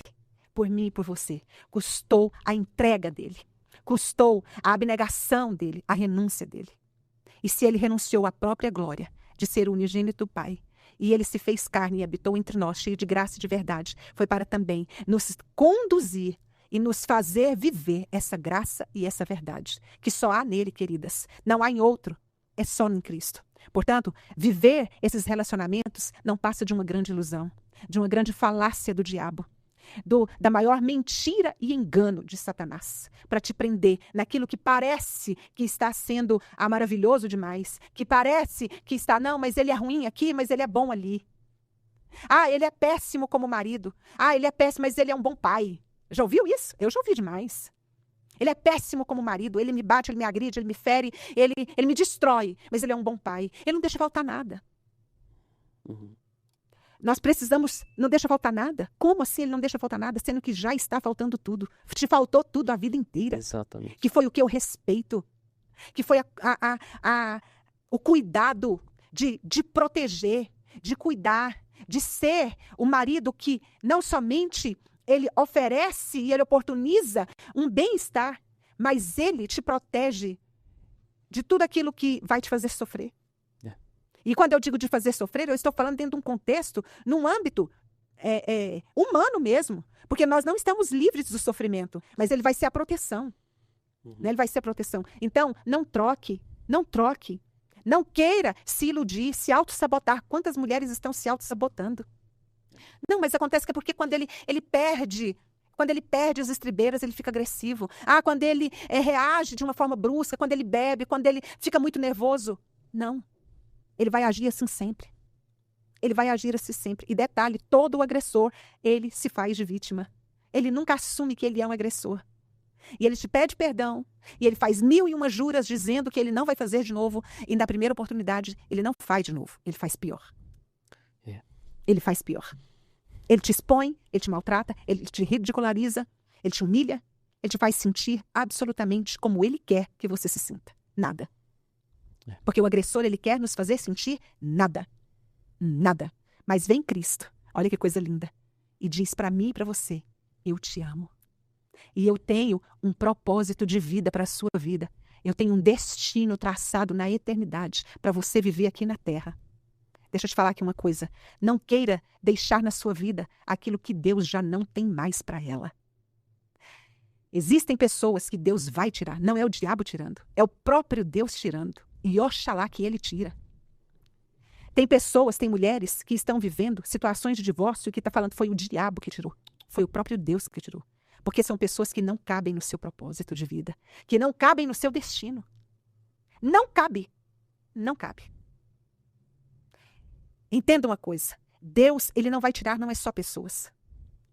Por mim e por você. Custou a entrega dele. Custou a abnegação dele, a renúncia dele. E se ele renunciou à própria glória de ser o unigênito do Pai, e ele se fez carne e habitou entre nós, cheio de graça e de verdade, foi para também nos conduzir e nos fazer viver essa graça e essa verdade, que só há nele, queridas. Não há em outro, é só em Cristo. Portanto, viver esses relacionamentos não passa de uma grande ilusão, de uma grande falácia do diabo, da maior mentira e engano de Satanás, para te prender naquilo que parece que está sendo maravilhoso demais, que parece que está, não, mas ele é ruim aqui, mas ele é bom ali. Ah, ele é péssimo como marido. Ah, ele é péssimo, mas ele é um bom pai. Já ouviu isso? Eu já ouvi demais. Ele é péssimo como marido, ele me bate, ele me agride, ele me fere, ele me destrói, mas ele é um bom pai. Ele não deixa faltar nada. Nós precisamos, não deixa faltar nada. Como assim ele não deixa faltar nada, sendo que já está faltando tudo? Te faltou tudo a vida inteira. Exatamente. Que foi o que eu respeito, que foi o cuidado de proteger, de cuidar, de ser o marido que não somente ele oferece e ele oportuniza um bem-estar, mas ele te protege de tudo aquilo que vai te fazer sofrer. E quando eu digo de fazer sofrer, eu estou falando dentro de um contexto, num âmbito humano mesmo. Porque nós não estamos livres do sofrimento, mas ele vai ser a proteção. Né? Ele vai ser a proteção. Então, não troque. Não queira se iludir, se auto-sabotar. Quantas mulheres estão se auto-sabotando? Não, mas acontece que é porque quando ele perde as estribeiras, ele fica agressivo. Ah, quando ele reage de uma forma brusca, quando ele bebe, quando ele fica muito nervoso. Não. Ele vai agir assim sempre. Ele vai agir assim sempre. E detalhe, todo o agressor, ele se faz de vítima. Ele nunca assume que ele é um agressor. E ele te pede perdão. E ele faz 1001 juras dizendo que ele não vai fazer de novo. E na primeira oportunidade, ele não faz de novo. Ele faz pior. Ele faz pior. Ele te expõe, ele te maltrata, ele te ridiculariza, ele te humilha, ele te faz sentir absolutamente como ele quer que você se sinta. Nada. Porque o agressor, ele quer nos fazer sentir nada. Nada. Mas vem Cristo, olha que coisa linda, e diz para mim e para você, eu te amo. E eu tenho um propósito de vida para a sua vida. Eu tenho um destino traçado na eternidade para você viver aqui na terra. Deixa eu te falar aqui uma coisa. Não queira deixar na sua vida aquilo que Deus já não tem mais para ela. Existem pessoas que Deus vai tirar. Não é o diabo tirando. É o próprio Deus tirando. E oxalá que ele tira. Tem pessoas, tem mulheres que estão vivendo situações de divórcio e que está falando foi o diabo que tirou. Foi o próprio Deus que tirou. Porque são pessoas que não cabem no seu propósito de vida. Que não cabem no seu destino. Não cabe. Não cabe. Entenda uma coisa. Deus, ele não vai tirar, não é só pessoas,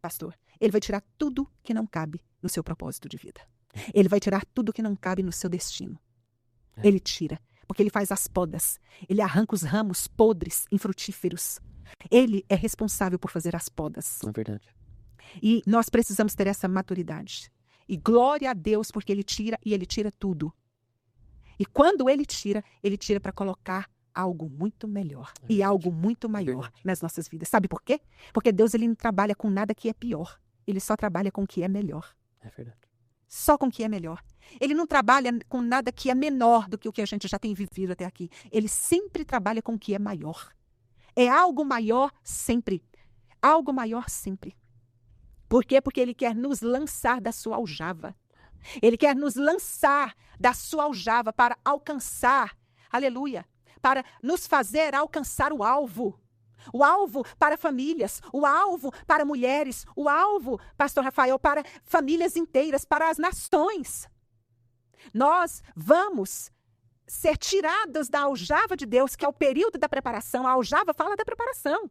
pastor. Ele vai tirar tudo que não cabe no seu propósito de vida. Ele vai tirar tudo que não cabe no seu destino. Ele tira, porque ele faz as podas. Ele arranca os ramos podres, infrutíferos. Ele é responsável por fazer as podas. É verdade. E nós precisamos ter essa maturidade. E glória a Deus, porque ele tira e ele tira tudo. E quando ele tira para colocar algo muito melhor e algo muito maior nas nossas vidas. Sabe por quê? Porque Deus, ele não trabalha com nada que é pior. Ele só trabalha com o que é melhor. É verdade. só com o que é melhor. Ele não trabalha com nada que é menor do que o que a gente já tem vivido até aqui. Ele sempre trabalha com o que é maior. É algo maior sempre. Algo maior sempre. Por quê? Porque ele quer nos lançar da sua aljava. Ele quer nos lançar da sua aljava para alcançar, aleluia, para nos fazer alcançar o alvo. O alvo para famílias, o alvo para mulheres, o alvo, pastor Rafael, para famílias inteiras, para as nações. Nós vamos ser tirados da aljava de Deus, que é o período da preparação. A aljava fala da preparação.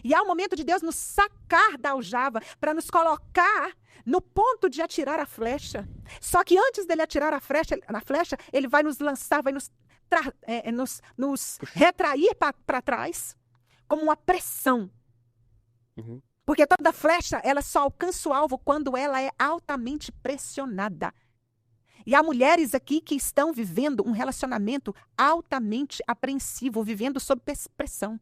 E há o momento de Deus nos sacar da aljava para nos colocar no ponto de atirar a flecha. Só que antes dele atirar a flecha, ele vai nos lançar, vai nos retrair para trás, como uma pressão. Uhum. Porque toda flecha, ela só alcança o alvo quando ela é altamente pressionada. E há mulheres aqui que estão vivendo um relacionamento altamente apreensivo, vivendo sob pressão.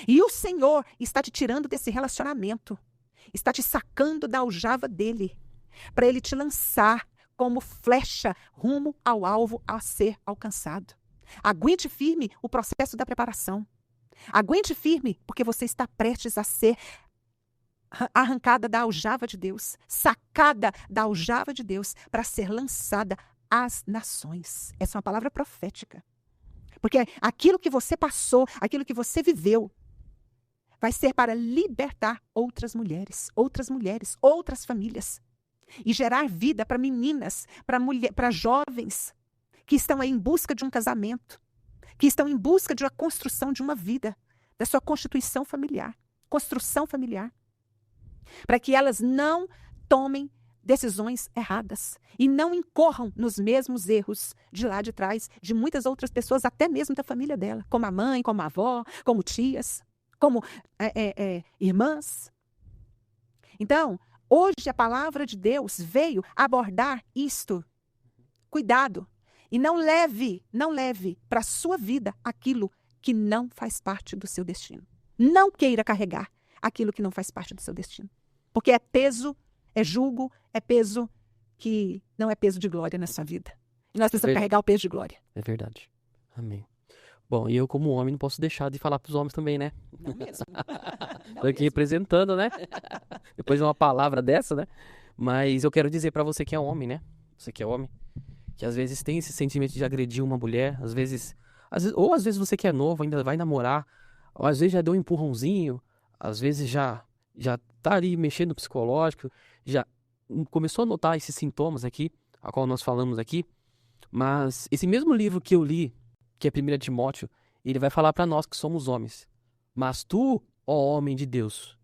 E o Senhor está te tirando desse relacionamento, está te sacando da aljava dele, para ele te lançar como flecha rumo ao alvo a ser alcançado. Aguente firme o processo da preparação. Aguente firme, porque você está prestes a ser arrancada da aljava de Deus, sacada da aljava de Deus, para ser lançada às nações. Essa é uma palavra profética. Porque aquilo que você passou, aquilo que você viveu, vai ser para libertar outras mulheres, outras famílias. E gerar vida para meninas, para jovens que estão aí em busca de um casamento, que estão em busca de uma construção de uma vida, da sua constituição familiar, construção familiar. Para que elas não tomem decisões erradas e não incorram nos mesmos erros de lá de trás, de muitas outras pessoas, até mesmo da família dela, como a mãe, como a avó, como tias, como irmãs. Então, hoje a palavra de Deus veio abordar isto. Cuidado. E não leve para a sua vida aquilo que não faz parte do seu destino. Não queira carregar aquilo que não faz parte do seu destino. Porque é peso, é jugo, é peso que não é peso de glória na sua vida. E nós precisamos carregar o peso de glória. É verdade. Amém. Bom, e eu como homem não posso deixar de falar para os homens também, né? Não mesmo. Estou aqui representando, né? Depois de uma palavra dessa, né? Mas eu quero dizer para você que é homem, né? Você que é homem, que às vezes tem esse sentimento de agredir uma mulher, às vezes você que é novo, ainda vai namorar, ou às vezes já deu um empurrãozinho, às vezes já tá ali mexendo no psicológico, já começou a notar esses sintomas aqui, a qual nós falamos aqui, mas esse mesmo livro que eu li, que é 1 Timóteo, ele vai falar para nós que somos homens. Mas tu, ó homem de Deus,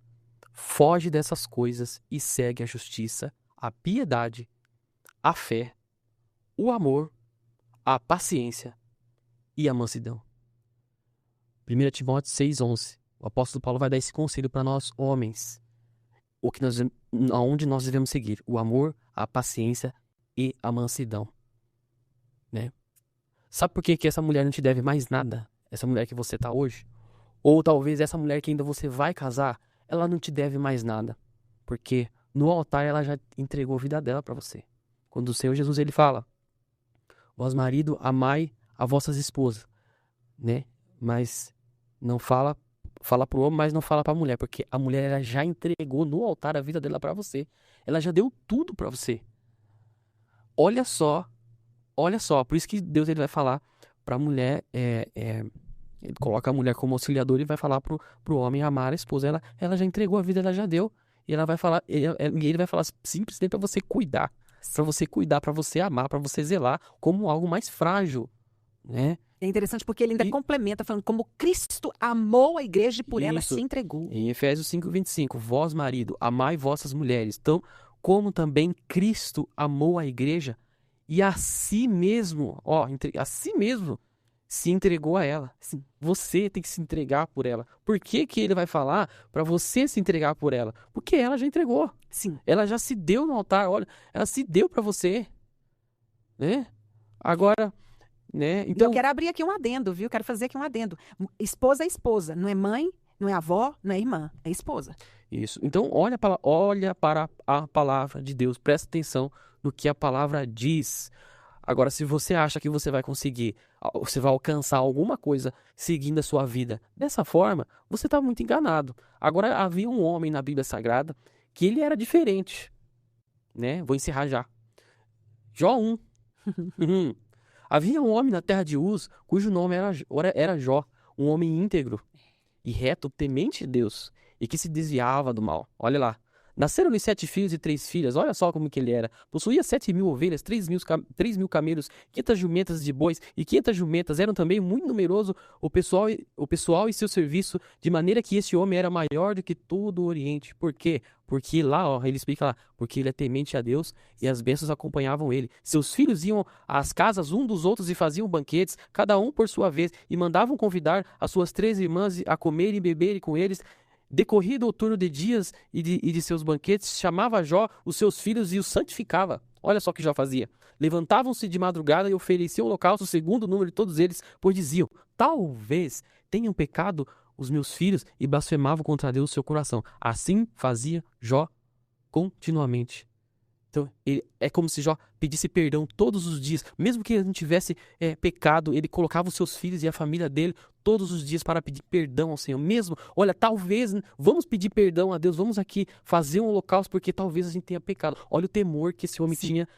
foge dessas coisas e segue a justiça, a piedade, a fé, o amor, a paciência e a mansidão. 1 Timóteo 6,11. O apóstolo Paulo vai dar esse conselho para nós, homens. Aonde nós devemos seguir. O amor, a paciência e a mansidão. Né? Sabe por que essa mulher não te deve mais nada? Essa mulher que você está hoje? Ou talvez essa mulher que ainda você vai casar, ela não te deve mais nada. Porque no altar ela já entregou a vida dela para você. Quando o Senhor Jesus ele fala: vós marido, amai a vossas esposas. Né? Mas não fala para o homem, mas não fala para a mulher. Porque a mulher ela já entregou no altar a vida dela para você. Ela já deu tudo para você. Olha só. Por isso que Deus ele vai falar para a mulher, ele coloca a mulher como auxiliadora e vai falar pro homem amar a esposa. Ela já entregou a vida, ela já deu. E ela vai falar, ele vai falar simplesmente para você cuidar. Para você amar, para você zelar como algo mais frágil, né? É interessante porque ele ainda complementa falando como Cristo amou a igreja e por ela se entregou. Em Efésios 5:25, vós marido, amai vossas mulheres, então, como também Cristo amou a igreja e a si mesmo, se entregou a ela. Sim, você tem que se entregar por ela. Por que ele vai falar para você se entregar por ela? Porque ela já entregou. Sim. Ela já se deu no altar, olha, ela se deu para você, né? Agora, né? Então eu quero abrir aqui um adendo, viu? Quero fazer aqui um adendo. Esposa é esposa, não é mãe, Não é avó, não é irmã, é esposa. Isso. Então, olha para a palavra de Deus. Presta atenção no que a palavra diz. Agora, se você acha que você vai conseguir, você vai alcançar alguma coisa seguindo a sua vida dessa forma, você está muito enganado. Agora, havia um homem na Bíblia Sagrada que ele era diferente, né? Vou encerrar já. Jó 1. Havia um homem na terra de Uz, cujo nome era Jó, um homem íntegro e reto, temente de Deus, e que se desviava do mal. Olha lá. Nasceram-lhe 7 filhos e 3 filhas. Olha só como que ele era. Possuía 7.000 ovelhas, 3.000 camelos, 500 jumentas de bois e 500 jumentas. Eram também muito numeroso o pessoal e seu serviço, de maneira que esse homem era maior do que todo o Oriente. Por quê? Porque lá, ó, ele explica lá, porque ele é temente a Deus e as bênçãos acompanhavam ele. Seus filhos iam às casas um dos outros e faziam banquetes, cada um por sua vez, e mandavam convidar as suas 3 irmãs a comerem e beberem com eles. Decorrido o turno de dias e de seus banquetes, chamava Jó os seus filhos e os santificava. Olha só o que Jó fazia. Levantavam-se de madrugada e ofereciam holocausto segundo o número de todos eles, pois diziam, talvez tenham pecado os meus filhos, e blasfemavam contra Deus o seu coração. Assim fazia Jó continuamente. Então, é como se Jó pedisse perdão todos os dias. Mesmo que ele não tivesse pecado, ele colocava os seus filhos e a família dele todos os dias para pedir perdão ao Senhor. Mesmo, olha, talvez, vamos pedir perdão a Deus, vamos aqui fazer um holocausto, porque talvez a gente tenha pecado. Olha o temor que esse homem tinha.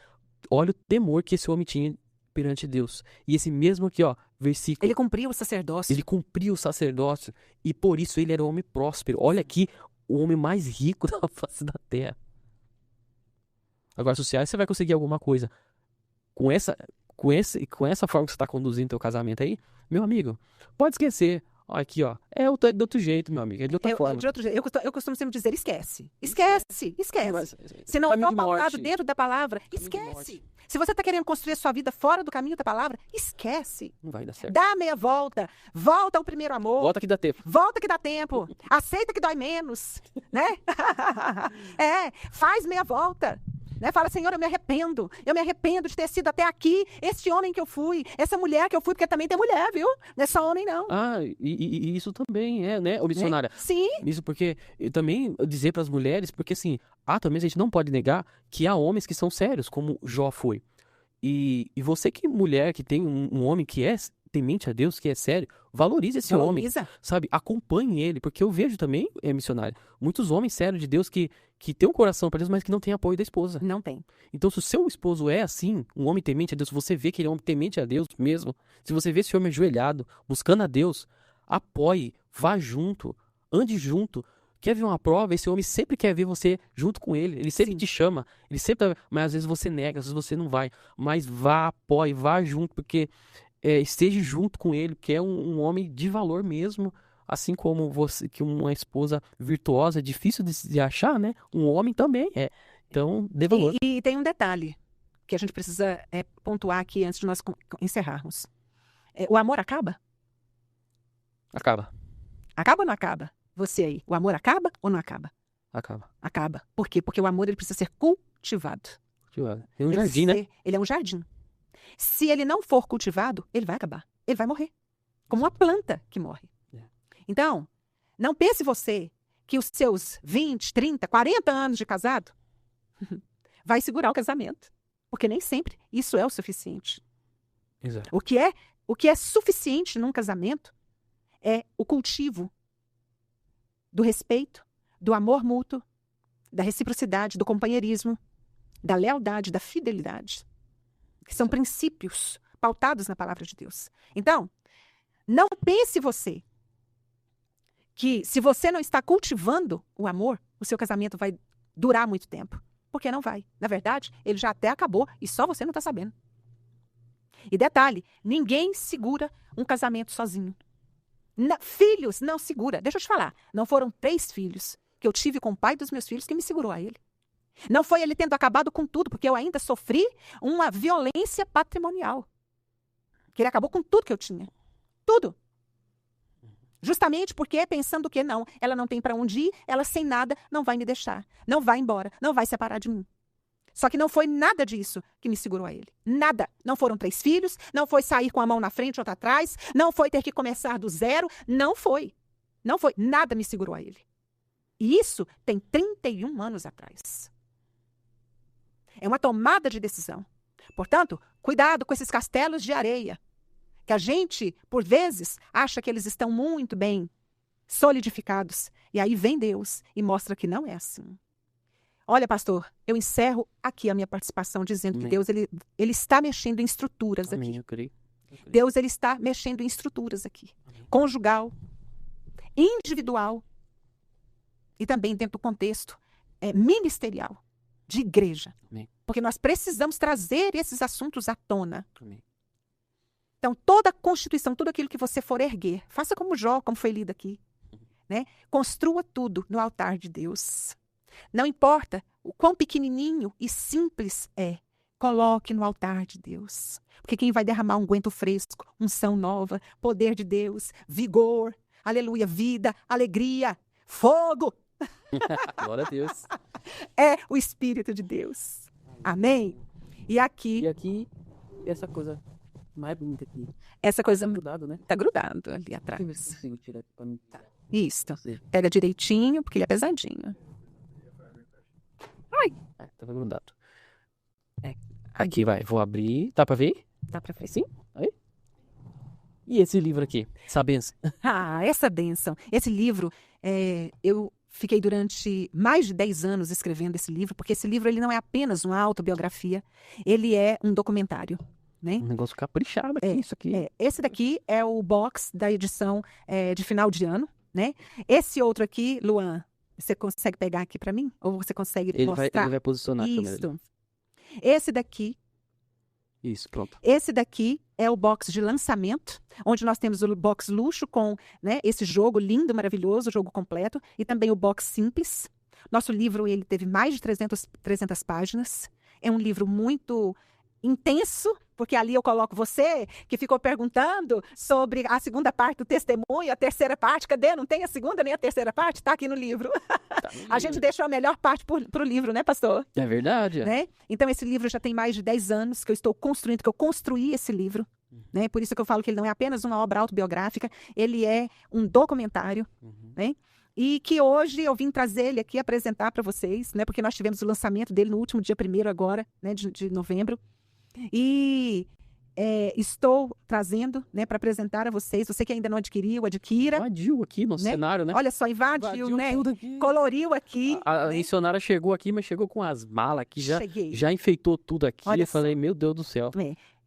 Olha o temor que esse homem tinha perante Deus. E esse mesmo aqui, ó, versículo. Ele cumpriu o sacerdócio. Ele cumpriu o sacerdócio. E por isso ele era um homem próspero. Olha aqui, o homem mais rico da face da terra. Agora, sociais, você vai conseguir alguma coisa com essa forma que você está conduzindo o teu casamento aí, meu amigo, pode esquecer. Ó, aqui, ó, de outro jeito, meu amigo, é de outra forma. De outro jeito. Eu costumo sempre dizer, esquece. Esquece. Se não for pautado dentro da palavra, esquece. Se você está querendo construir a sua vida fora do caminho da palavra, esquece. Não vai dar certo. Dá a meia volta. Volta ao primeiro amor. Volta que dá tempo. Volta que dá tempo. Aceita que dói menos, né? Faz meia volta. Né? Fala, Senhor, eu me arrependo de ter sido até aqui esse homem que eu fui, essa mulher que eu fui, porque também tem mulher, viu? Não é só homem, não. E isso também né, ô missionária? Sim. Isso porque, eu também dizer para as mulheres, porque assim, também a gente não pode negar que há homens que são sérios, como Jó foi. E você que mulher, que tem um homem que é temente a Deus, que é sério, valorize esse homem, sabe? Acompanhe ele, porque eu vejo também, missionária, muitos homens sérios de Deus que tem um coração para Deus, mas que não tem apoio da esposa. Não tem. Então, se o seu esposo é assim, um homem temente a Deus, se você vê que ele é um homem temente a Deus mesmo, se você vê esse homem ajoelhado, buscando a Deus, apoie, vá junto, ande junto. Quer ver uma prova? Esse homem sempre quer ver você junto com ele. Ele sempre te chama. Ele sempre mas às vezes você nega, às vezes você não vai. Mas vá, apoie, vá junto, porque esteja junto com ele, que é um homem de valor mesmo. Assim como você, que uma esposa virtuosa é difícil de achar, né? Um homem também é. Então, dê valor. E tem um detalhe que a gente precisa pontuar aqui antes de nós encerrarmos. O amor acaba? Acaba. Acaba ou não acaba? Você aí, o amor acaba ou não acaba? Acaba. Acaba. Por quê? Porque o amor ele precisa ser cultivado. É um jardim, né? Ele é um jardim. Se ele não for cultivado, ele vai acabar. Ele vai morrer. Como uma planta que morre. Então, não pense você que os seus 20, 30, 40 anos de casado vai segurar o casamento. Porque nem sempre isso é o suficiente. Exato. O que é suficiente num casamento é o cultivo do respeito, do amor mútuo, da reciprocidade, do companheirismo, da lealdade, da fidelidade. Que são princípios pautados na palavra de Deus. Então, não pense você que se você não está cultivando o amor, o seu casamento vai durar muito tempo. Porque não vai. Na verdade, ele já até acabou e só você não está sabendo. E detalhe, ninguém segura um casamento sozinho. Filhos não segura. Deixa eu te falar, não foram 3 filhos que eu tive com o pai dos meus filhos que me segurou a ele. Não foi ele tendo acabado com tudo, porque eu ainda sofri uma violência patrimonial. Que ele acabou com tudo que eu tinha. Tudo. Justamente porque pensando que não, ela não tem para onde ir, ela sem nada não vai me deixar, não vai embora, não vai separar de mim. Só que não foi nada disso que me segurou a ele. Nada. Não foram 3 filhos, não foi sair com a mão na frente e outra atrás, não foi ter que começar do zero, não foi. Não foi. Nada me segurou a ele. E isso tem 31 anos atrás. É uma tomada de decisão. Portanto, cuidado com esses castelos de areia, que a gente, por vezes, acha que eles estão muito bem solidificados. E aí vem Deus e mostra que não é assim. Olha, pastor, eu encerro aqui a minha participação dizendo que Deus ele está mexendo em estruturas aqui. Eu creio. Deus ele está mexendo em estruturas aqui. Conjugal, individual e também dentro do contexto ministerial, de igreja. Amém. Porque nós precisamos trazer esses assuntos à tona. Amém. Então, toda a constituição, tudo aquilo que você for erguer, faça como Jó, como foi lido aqui. Né? Construa tudo no altar de Deus. Não importa o quão pequenininho e simples é, coloque no altar de Deus. Porque quem vai derramar um unguento fresco, unção nova, poder de Deus, vigor, aleluia, vida, alegria, fogo. Glória a Deus. É o Espírito de Deus. Amém? E aqui, essa coisa mais bonita aqui. essa coisa Tá grudado, né? está grudado ali Deixa eu ver atrás. se eu consigo tirar aqui pra mim. Isso. Pega direitinho, porque ele é pesadinho. Tá grudado. Aqui vai, vou abrir. Dá pra ver? Dá para ver? Sim? Aí. E esse livro aqui? Essa benção. Ah, essa bênção. Esse livro, eu fiquei durante mais de 10 anos escrevendo esse livro, porque esse livro ele não é apenas uma autobiografia, ele é um documentário. Né? Um negócio caprichado aqui, isso aqui. Esse daqui é o box da edição de final de ano. Né? Esse outro aqui, Luan, você consegue pegar aqui para mim? Ou você consegue mostrar? Ele vai posicionar a câmera. Isso. Esse daqui. Isso, pronto. Esse daqui é o box de lançamento, onde nós temos o box luxo com, né, esse jogo lindo, maravilhoso, jogo completo, e também o box simples. Nosso livro ele teve mais de 300 páginas. É um livro muito intenso, porque ali eu coloco você, que ficou perguntando sobre a segunda parte do testemunho, a terceira parte, cadê? Não tem a segunda nem a terceira parte? Está aqui no livro. A gente deixou a melhor parte para o livro, né, pastor? É verdade. Né? Então, esse livro já tem mais de 10 anos que eu estou construindo, que eu construí esse livro. Né? Por isso que eu falo que ele não é apenas uma obra autobiográfica, ele é um documentário, né? E que hoje eu vim trazer ele aqui, apresentar para vocês, né? Porque nós tivemos o lançamento dele no último dia 1º agora, né? de novembro. E estou trazendo, né, para apresentar a vocês. Você que ainda não adquiriu, adquira. Invadiu aqui no cenário, né? Olha só, invadiu, né? tudo aqui. Coloriu aqui. A missionária chegou aqui, mas chegou com as malas aqui, Cheguei. já enfeitou tudo aqui. Olha Eu falei, meu Deus do céu.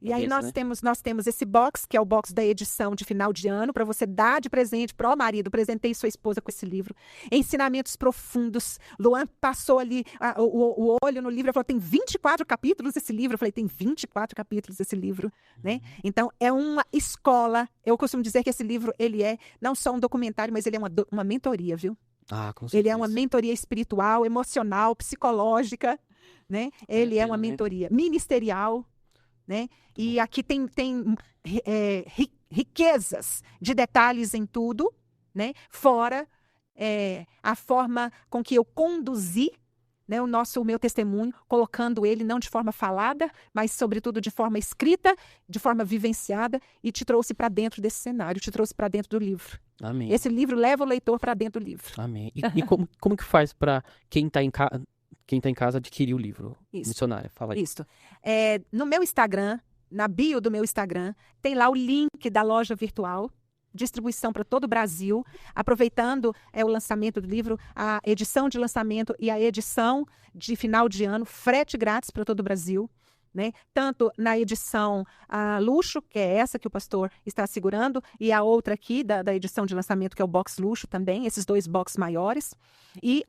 E aí Esse, nós temos esse box, que é o box da edição de final de ano, para você dar de presente para o marido. Presentei sua esposa com esse livro. Ensinamentos profundos. Luan passou ali o olho no livro e falou, tem 24 capítulos esse livro. Eu falei, tem 24 capítulos esse livro. Né? Então, é uma escola. Eu costumo dizer que esse livro, ele é não só um documentário, mas ele é uma mentoria, viu? Com certeza. Ele é uma mentoria espiritual, emocional, psicológica. Né? Ele é uma mentoria ministerial. Né? E aqui tem riquezas de detalhes em tudo, né? Fora a forma com que eu conduzi, né, o meu testemunho, colocando ele não de forma falada, mas sobretudo de forma escrita, de forma vivenciada, e te trouxe para dentro desse cenário, te trouxe para dentro do livro. Amém. Esse livro leva o leitor para dentro do livro. Amém. E como que faz para quem está em casa adquirir o livro? Isso. Missionária, fala aí. Isso. No meu Instagram, na bio do meu Instagram, tem lá o link da loja virtual, distribuição para todo o Brasil, aproveitando o lançamento do livro, a edição de lançamento e a edição de final de ano, frete grátis para todo o Brasil. Né? Tanto na edição luxo, que é essa que o pastor está segurando, e a outra aqui da edição de lançamento, que é o box luxo também, esses 2 boxes maiores, e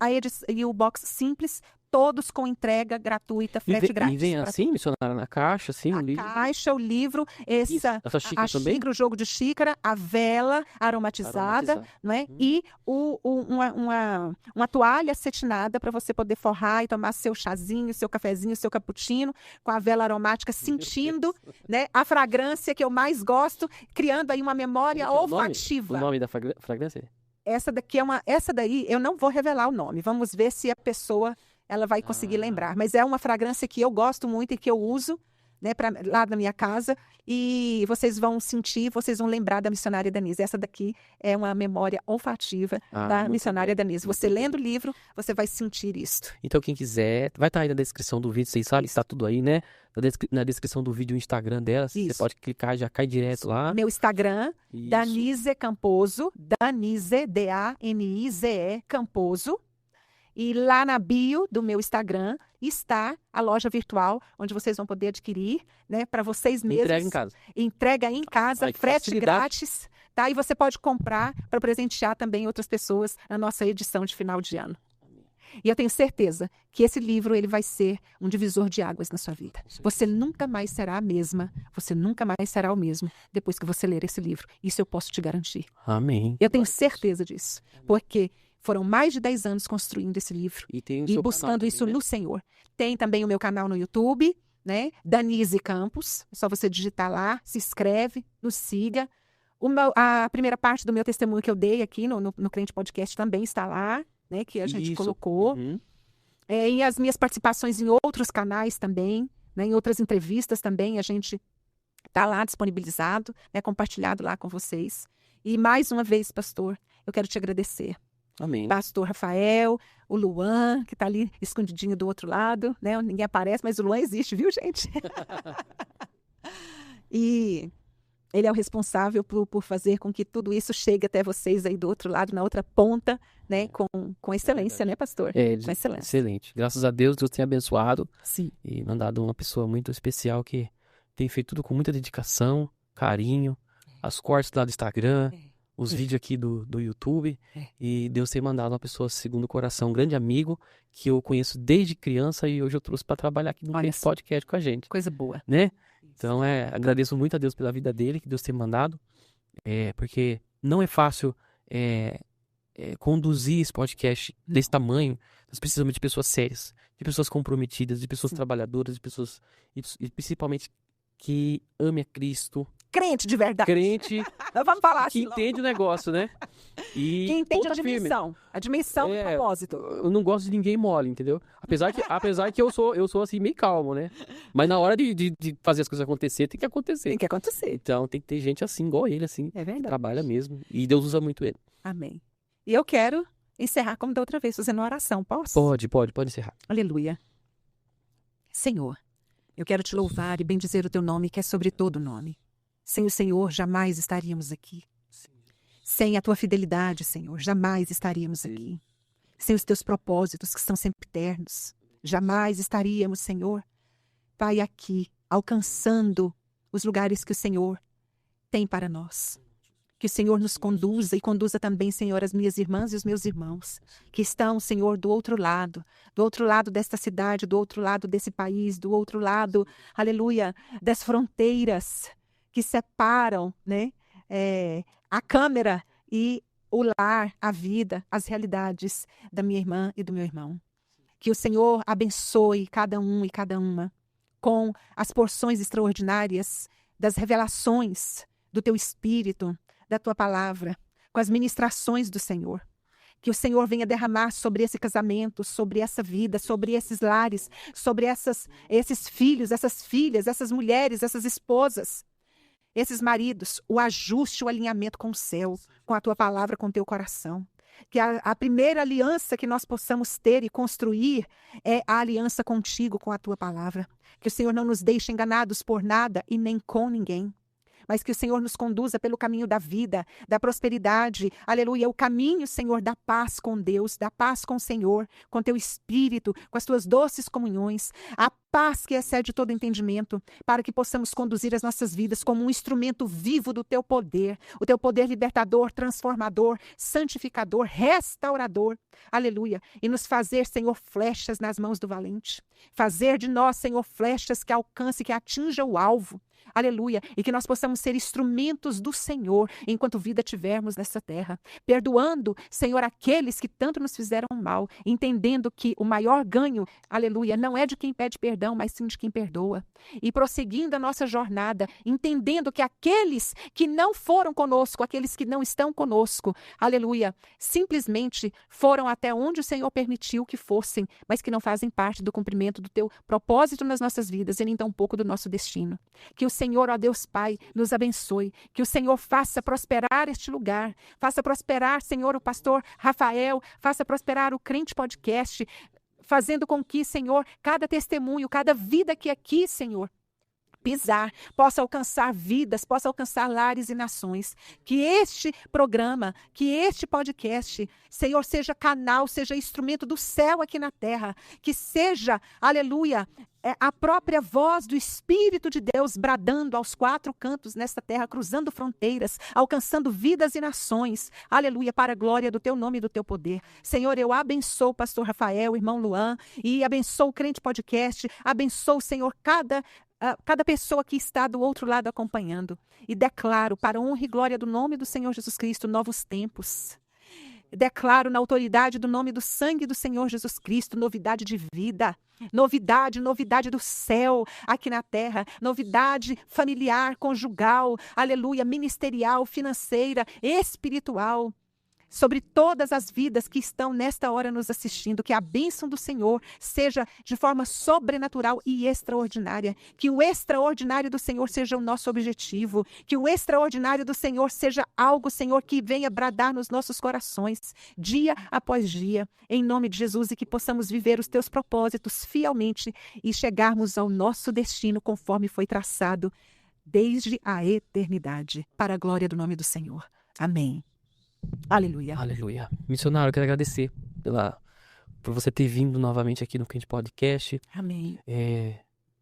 o box simples, todos com entrega gratuita, frete grátis. E vem assim, missionária, na caixa, assim, o livro? A caixa, o livro, essa xícara, o jogo de xícara, a vela aromatizada. Não é? E uma toalha acetinada para você poder forrar e tomar seu chazinho, seu cafezinho, seu cappuccino, com a vela aromática, sentindo, né, a fragrância que eu mais gosto, criando aí uma memória olfativa. O nome da fragrância? Essa daí eu não vou revelar o nome. Vamos ver se a pessoa ela vai conseguir lembrar. Mas é uma fragrância que eu gosto muito e que eu uso, né, lá na minha casa, e vocês vão sentir, vocês vão lembrar da missionária Danise. Essa daqui é uma memória olfativa da missionária Danise. Você lendo o livro, você vai sentir isto. Então, quem quiser, vai estar aí na descrição do vídeo, vocês sabem, está tudo aí, né? Na descrição do vídeo o Instagram dela, você pode clicar, já cai direto lá. Meu Instagram, Danise Camposo, Danise, D-A-N-I-Z-E, Camposo. E lá na bio do meu Instagram está a loja virtual, onde vocês vão poder adquirir, né, para vocês mesmos. Entrega em casa. Entrega em casa, frete facilidade. grátis, tá? E você pode comprar para presentear também outras pessoas na nossa edição de final de ano. E eu tenho certeza que esse livro ele vai ser um divisor de águas na sua vida. Você nunca mais será a mesma, você nunca mais será o mesmo depois que você ler esse livro. Isso eu posso te garantir. Amém. Eu tenho certeza disso, porque foram mais de 10 anos construindo esse livro e buscando isso no Senhor. Tem também o meu canal no YouTube, né? Danise Campos. É só você digitar lá, se inscreve, nos siga. A primeira parte do meu testemunho que eu dei aqui no Crente Podcast também está lá, né? Que a gente colocou. E as minhas participações em outros canais também, né? Em outras entrevistas também, a gente está lá disponibilizado, né? Compartilhado lá com vocês. E mais uma vez, pastor, eu quero te agradecer. Amém. Pastor Rafael, o Luan, que está ali escondidinho do outro lado, né? Ninguém aparece, mas o Luan existe, viu, gente? E ele é o responsável por fazer com que tudo isso chegue até vocês aí do outro lado, na outra ponta, né? Com excelência, né, pastor? Com excelência. Excelente. Graças a Deus, Deus tem abençoado. Sim. E mandado uma pessoa muito especial que tem feito tudo com muita dedicação, carinho, as cortes lá do Instagram, os vídeos aqui do YouTube. E Deus tem mandado uma pessoa segundo o coração, um grande amigo, que eu conheço desde criança e hoje eu trouxe para trabalhar aqui no podcast com a gente. Coisa boa. Né? Então, agradeço muito a Deus pela vida dele, que Deus tem mandado, porque não é fácil conduzir esse podcast desse tamanho. Nós precisamos de pessoas sérias, de pessoas comprometidas, de pessoas trabalhadoras, de pessoas, e principalmente, que ame a Cristo. Crente de verdade. Crente Vamos falar que assim, entende o negócio, né? E que entende a firme. dimensão do propósito. Eu não gosto de ninguém mole, entendeu? Apesar que eu sou assim meio calmo, né? Mas na hora de fazer as coisas acontecer, tem que acontecer. Tem que acontecer. Então tem que ter gente assim, igual ele, assim. É verdade. Que trabalha mesmo. E Deus usa muito ele. Amém. E eu quero encerrar como da outra vez, fazendo uma oração. Posso? Pode encerrar. Aleluia. Senhor, eu quero te louvar e bendizer o teu nome, que é sobre todo nome. Sem o Senhor, jamais estaríamos aqui. Sem a tua fidelidade, Senhor, jamais estaríamos aqui. Sem os teus propósitos, que são sempre eternos, jamais estaríamos, Senhor, Pai, aqui, alcançando os lugares que o Senhor tem para nós. Que o Senhor nos conduza e conduza também, Senhor, as minhas irmãs e os meus irmãos, que estão, Senhor, do outro lado desta cidade, do outro lado desse país, do outro lado, aleluia, das fronteiras que separam, né, a câmera e o lar, a vida, as realidades da minha irmã e do meu irmão. Que o Senhor abençoe cada um e cada uma com as porções extraordinárias das revelações do teu Espírito, da tua palavra, com as ministrações do Senhor. Que o Senhor venha derramar sobre esse casamento, sobre essa vida, sobre esses lares, sobre esses filhos, essas filhas, essas mulheres, essas esposas, esses maridos, o ajuste, o alinhamento com o céu, com a tua palavra, com o teu coração. Que a primeira aliança que nós possamos ter e construir é a aliança contigo, com a tua palavra. Que o Senhor não nos deixe enganados por nada e nem com ninguém. Mas que o Senhor nos conduza pelo caminho da vida, da prosperidade, aleluia, o caminho, Senhor, da paz com Deus, da paz com o Senhor, com teu Espírito, com as tuas doces comunhões, a paz que excede todo entendimento, para que possamos conduzir as nossas vidas como um instrumento vivo do teu poder, o teu poder libertador, transformador, santificador, restaurador, aleluia, e nos fazer, Senhor, flechas nas mãos do valente, fazer de nós, Senhor, flechas que alcance, que atinja o alvo, aleluia, e que nós possamos ser instrumentos do Senhor enquanto vida tivermos nessa terra, perdoando, Senhor, aqueles que tanto nos fizeram mal, entendendo que o maior ganho, aleluia, não é de quem pede perdão, mas sim de quem perdoa, e prosseguindo a nossa jornada, entendendo que aqueles que não foram conosco, aqueles que não estão conosco, aleluia, simplesmente foram até onde o Senhor permitiu que fossem, mas que não fazem parte do cumprimento do teu propósito nas nossas vidas e nem tampouco do nosso destino. Que o Senhor, ó Deus Pai, nos abençoe, que o Senhor faça prosperar este lugar, faça prosperar, Senhor, o pastor Rafael, faça prosperar o Crente Podcast, fazendo com que, Senhor, cada testemunho, cada vida que aqui, Senhor, pisar, possa alcançar vidas, possa alcançar lares e nações. Que este programa, que este podcast, Senhor, seja canal, seja instrumento do céu aqui na terra. Que seja, aleluia, a própria voz do Espírito de Deus bradando aos quatro cantos nesta terra, cruzando fronteiras, alcançando vidas e nações. Aleluia, para a glória do teu nome e do teu poder. Senhor, eu abençoo o pastor Rafael, o irmão Luan, e abençoo o Crente Podcast, abençoo, Senhor, cada pessoa que está do outro lado acompanhando. E declaro, para a honra e glória do nome do Senhor Jesus Cristo, novos tempos. Declaro na autoridade do nome do sangue do Senhor Jesus Cristo, novidade de vida, novidade do céu aqui na terra, novidade familiar, conjugal, aleluia, ministerial, financeira, espiritual. Sobre todas as vidas que estão nesta hora nos assistindo, que a bênção do Senhor seja de forma sobrenatural e extraordinária, que o extraordinário do Senhor seja o nosso objetivo, que o extraordinário do Senhor seja algo, Senhor, que venha bradar nos nossos corações, dia após dia, em nome de Jesus, e que possamos viver os teus propósitos fielmente e chegarmos ao nosso destino conforme foi traçado desde a eternidade, para a glória do nome do Senhor. Amém. Aleluia. Aleluia. Missionário, eu quero agradecer por você ter vindo novamente aqui no Crente Podcast. Amém.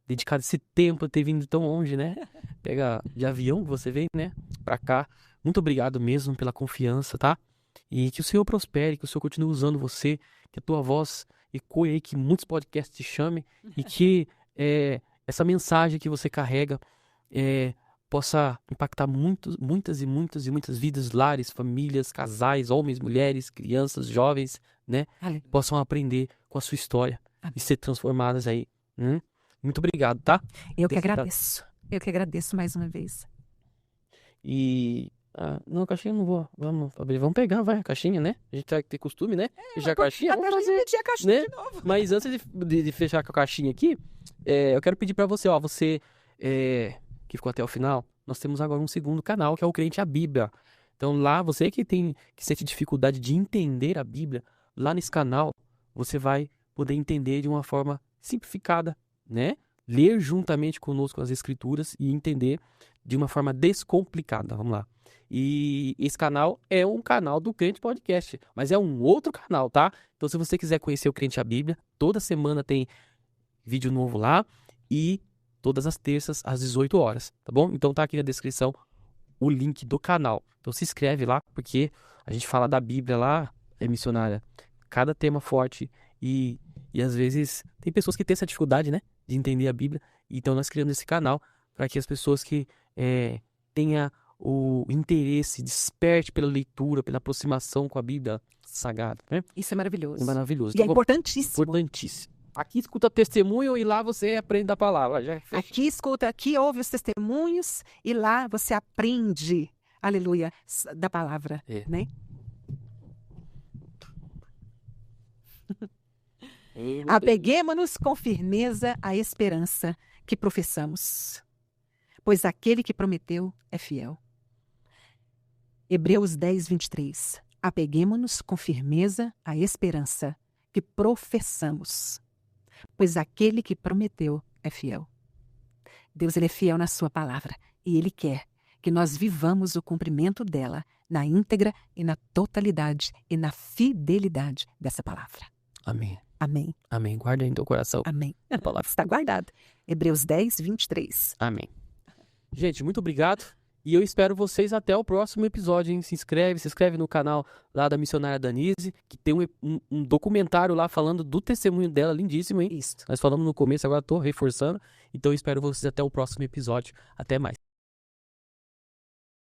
Dedicado esse tempo, ter vindo tão longe, né? Pega de avião que você vem, né? Pra cá. Muito obrigado mesmo pela confiança, tá? E que o Senhor prospere, que o Senhor continue usando você, que a tua voz ecoe aí, que muitos podcasts te chamem e que essa mensagem que você carrega possa impactar muitas vidas, lares, famílias, casais, homens, mulheres, crianças, jovens, né? Possam aprender com a sua história e ser transformadas aí. Muito obrigado, tá? Eu que agradeço. Eu que agradeço mais uma vez. E... não, a caixinha não vou. Vamos pegar, vai, a caixinha, né? A gente vai ter costume, né? Fechar a caixinha. Até vamos fazer, a caixinha, né? De novo. Mas antes de fechar com a caixinha aqui, eu quero pedir pra você, você... que ficou até o final, nós temos agora um segundo canal, que é o Crente a Bíblia. Então lá, você que sente dificuldade de entender a Bíblia, lá nesse canal, você vai poder entender de uma forma simplificada, né? Ler juntamente conosco as Escrituras e entender de uma forma descomplicada, vamos lá. E esse canal é um canal do Crente Podcast, mas é um outro canal, tá? Então se você quiser conhecer o Crente a Bíblia, toda semana tem vídeo novo lá e todas as terças às 18 horas, tá bom? Então tá aqui na descrição o link do canal. Então se inscreve lá, porque a gente fala da Bíblia lá, missionária. Cada tema forte e às vezes tem pessoas que têm essa dificuldade, né? De entender a Bíblia. Então nós criamos esse canal para que as pessoas que tenham o interesse, desperte pela leitura, pela aproximação com a Bíblia sagrada, né? Isso é maravilhoso. É maravilhoso. E é importantíssimo. Importantíssimo. Aqui escuta testemunho e lá você aprende da palavra. Aqui escuta, aqui ouve os testemunhos e lá você aprende, aleluia, da palavra, né? Apeguemo-nos com firmeza à esperança que professamos, pois aquele que prometeu é fiel. Hebreus 10, 23. Apeguemo-nos com firmeza à esperança que professamos, pois aquele que prometeu é fiel. Deus, ele é fiel na sua palavra e ele quer que nós vivamos o cumprimento dela na íntegra e na totalidade e na fidelidade dessa palavra. Amém. Amém. Amém. Guarda aí no teu coração. Amém. A palavra está guardado. Hebreus 10, 23. Amém. Gente, muito obrigado E eu espero vocês até o próximo episódio, hein? Se inscreve no canal lá da missionária Danise, que tem um documentário lá falando do testemunho dela, lindíssimo, hein? Isso. Nós falamos no começo, agora tô reforçando. Então eu espero vocês até o próximo episódio. Até mais.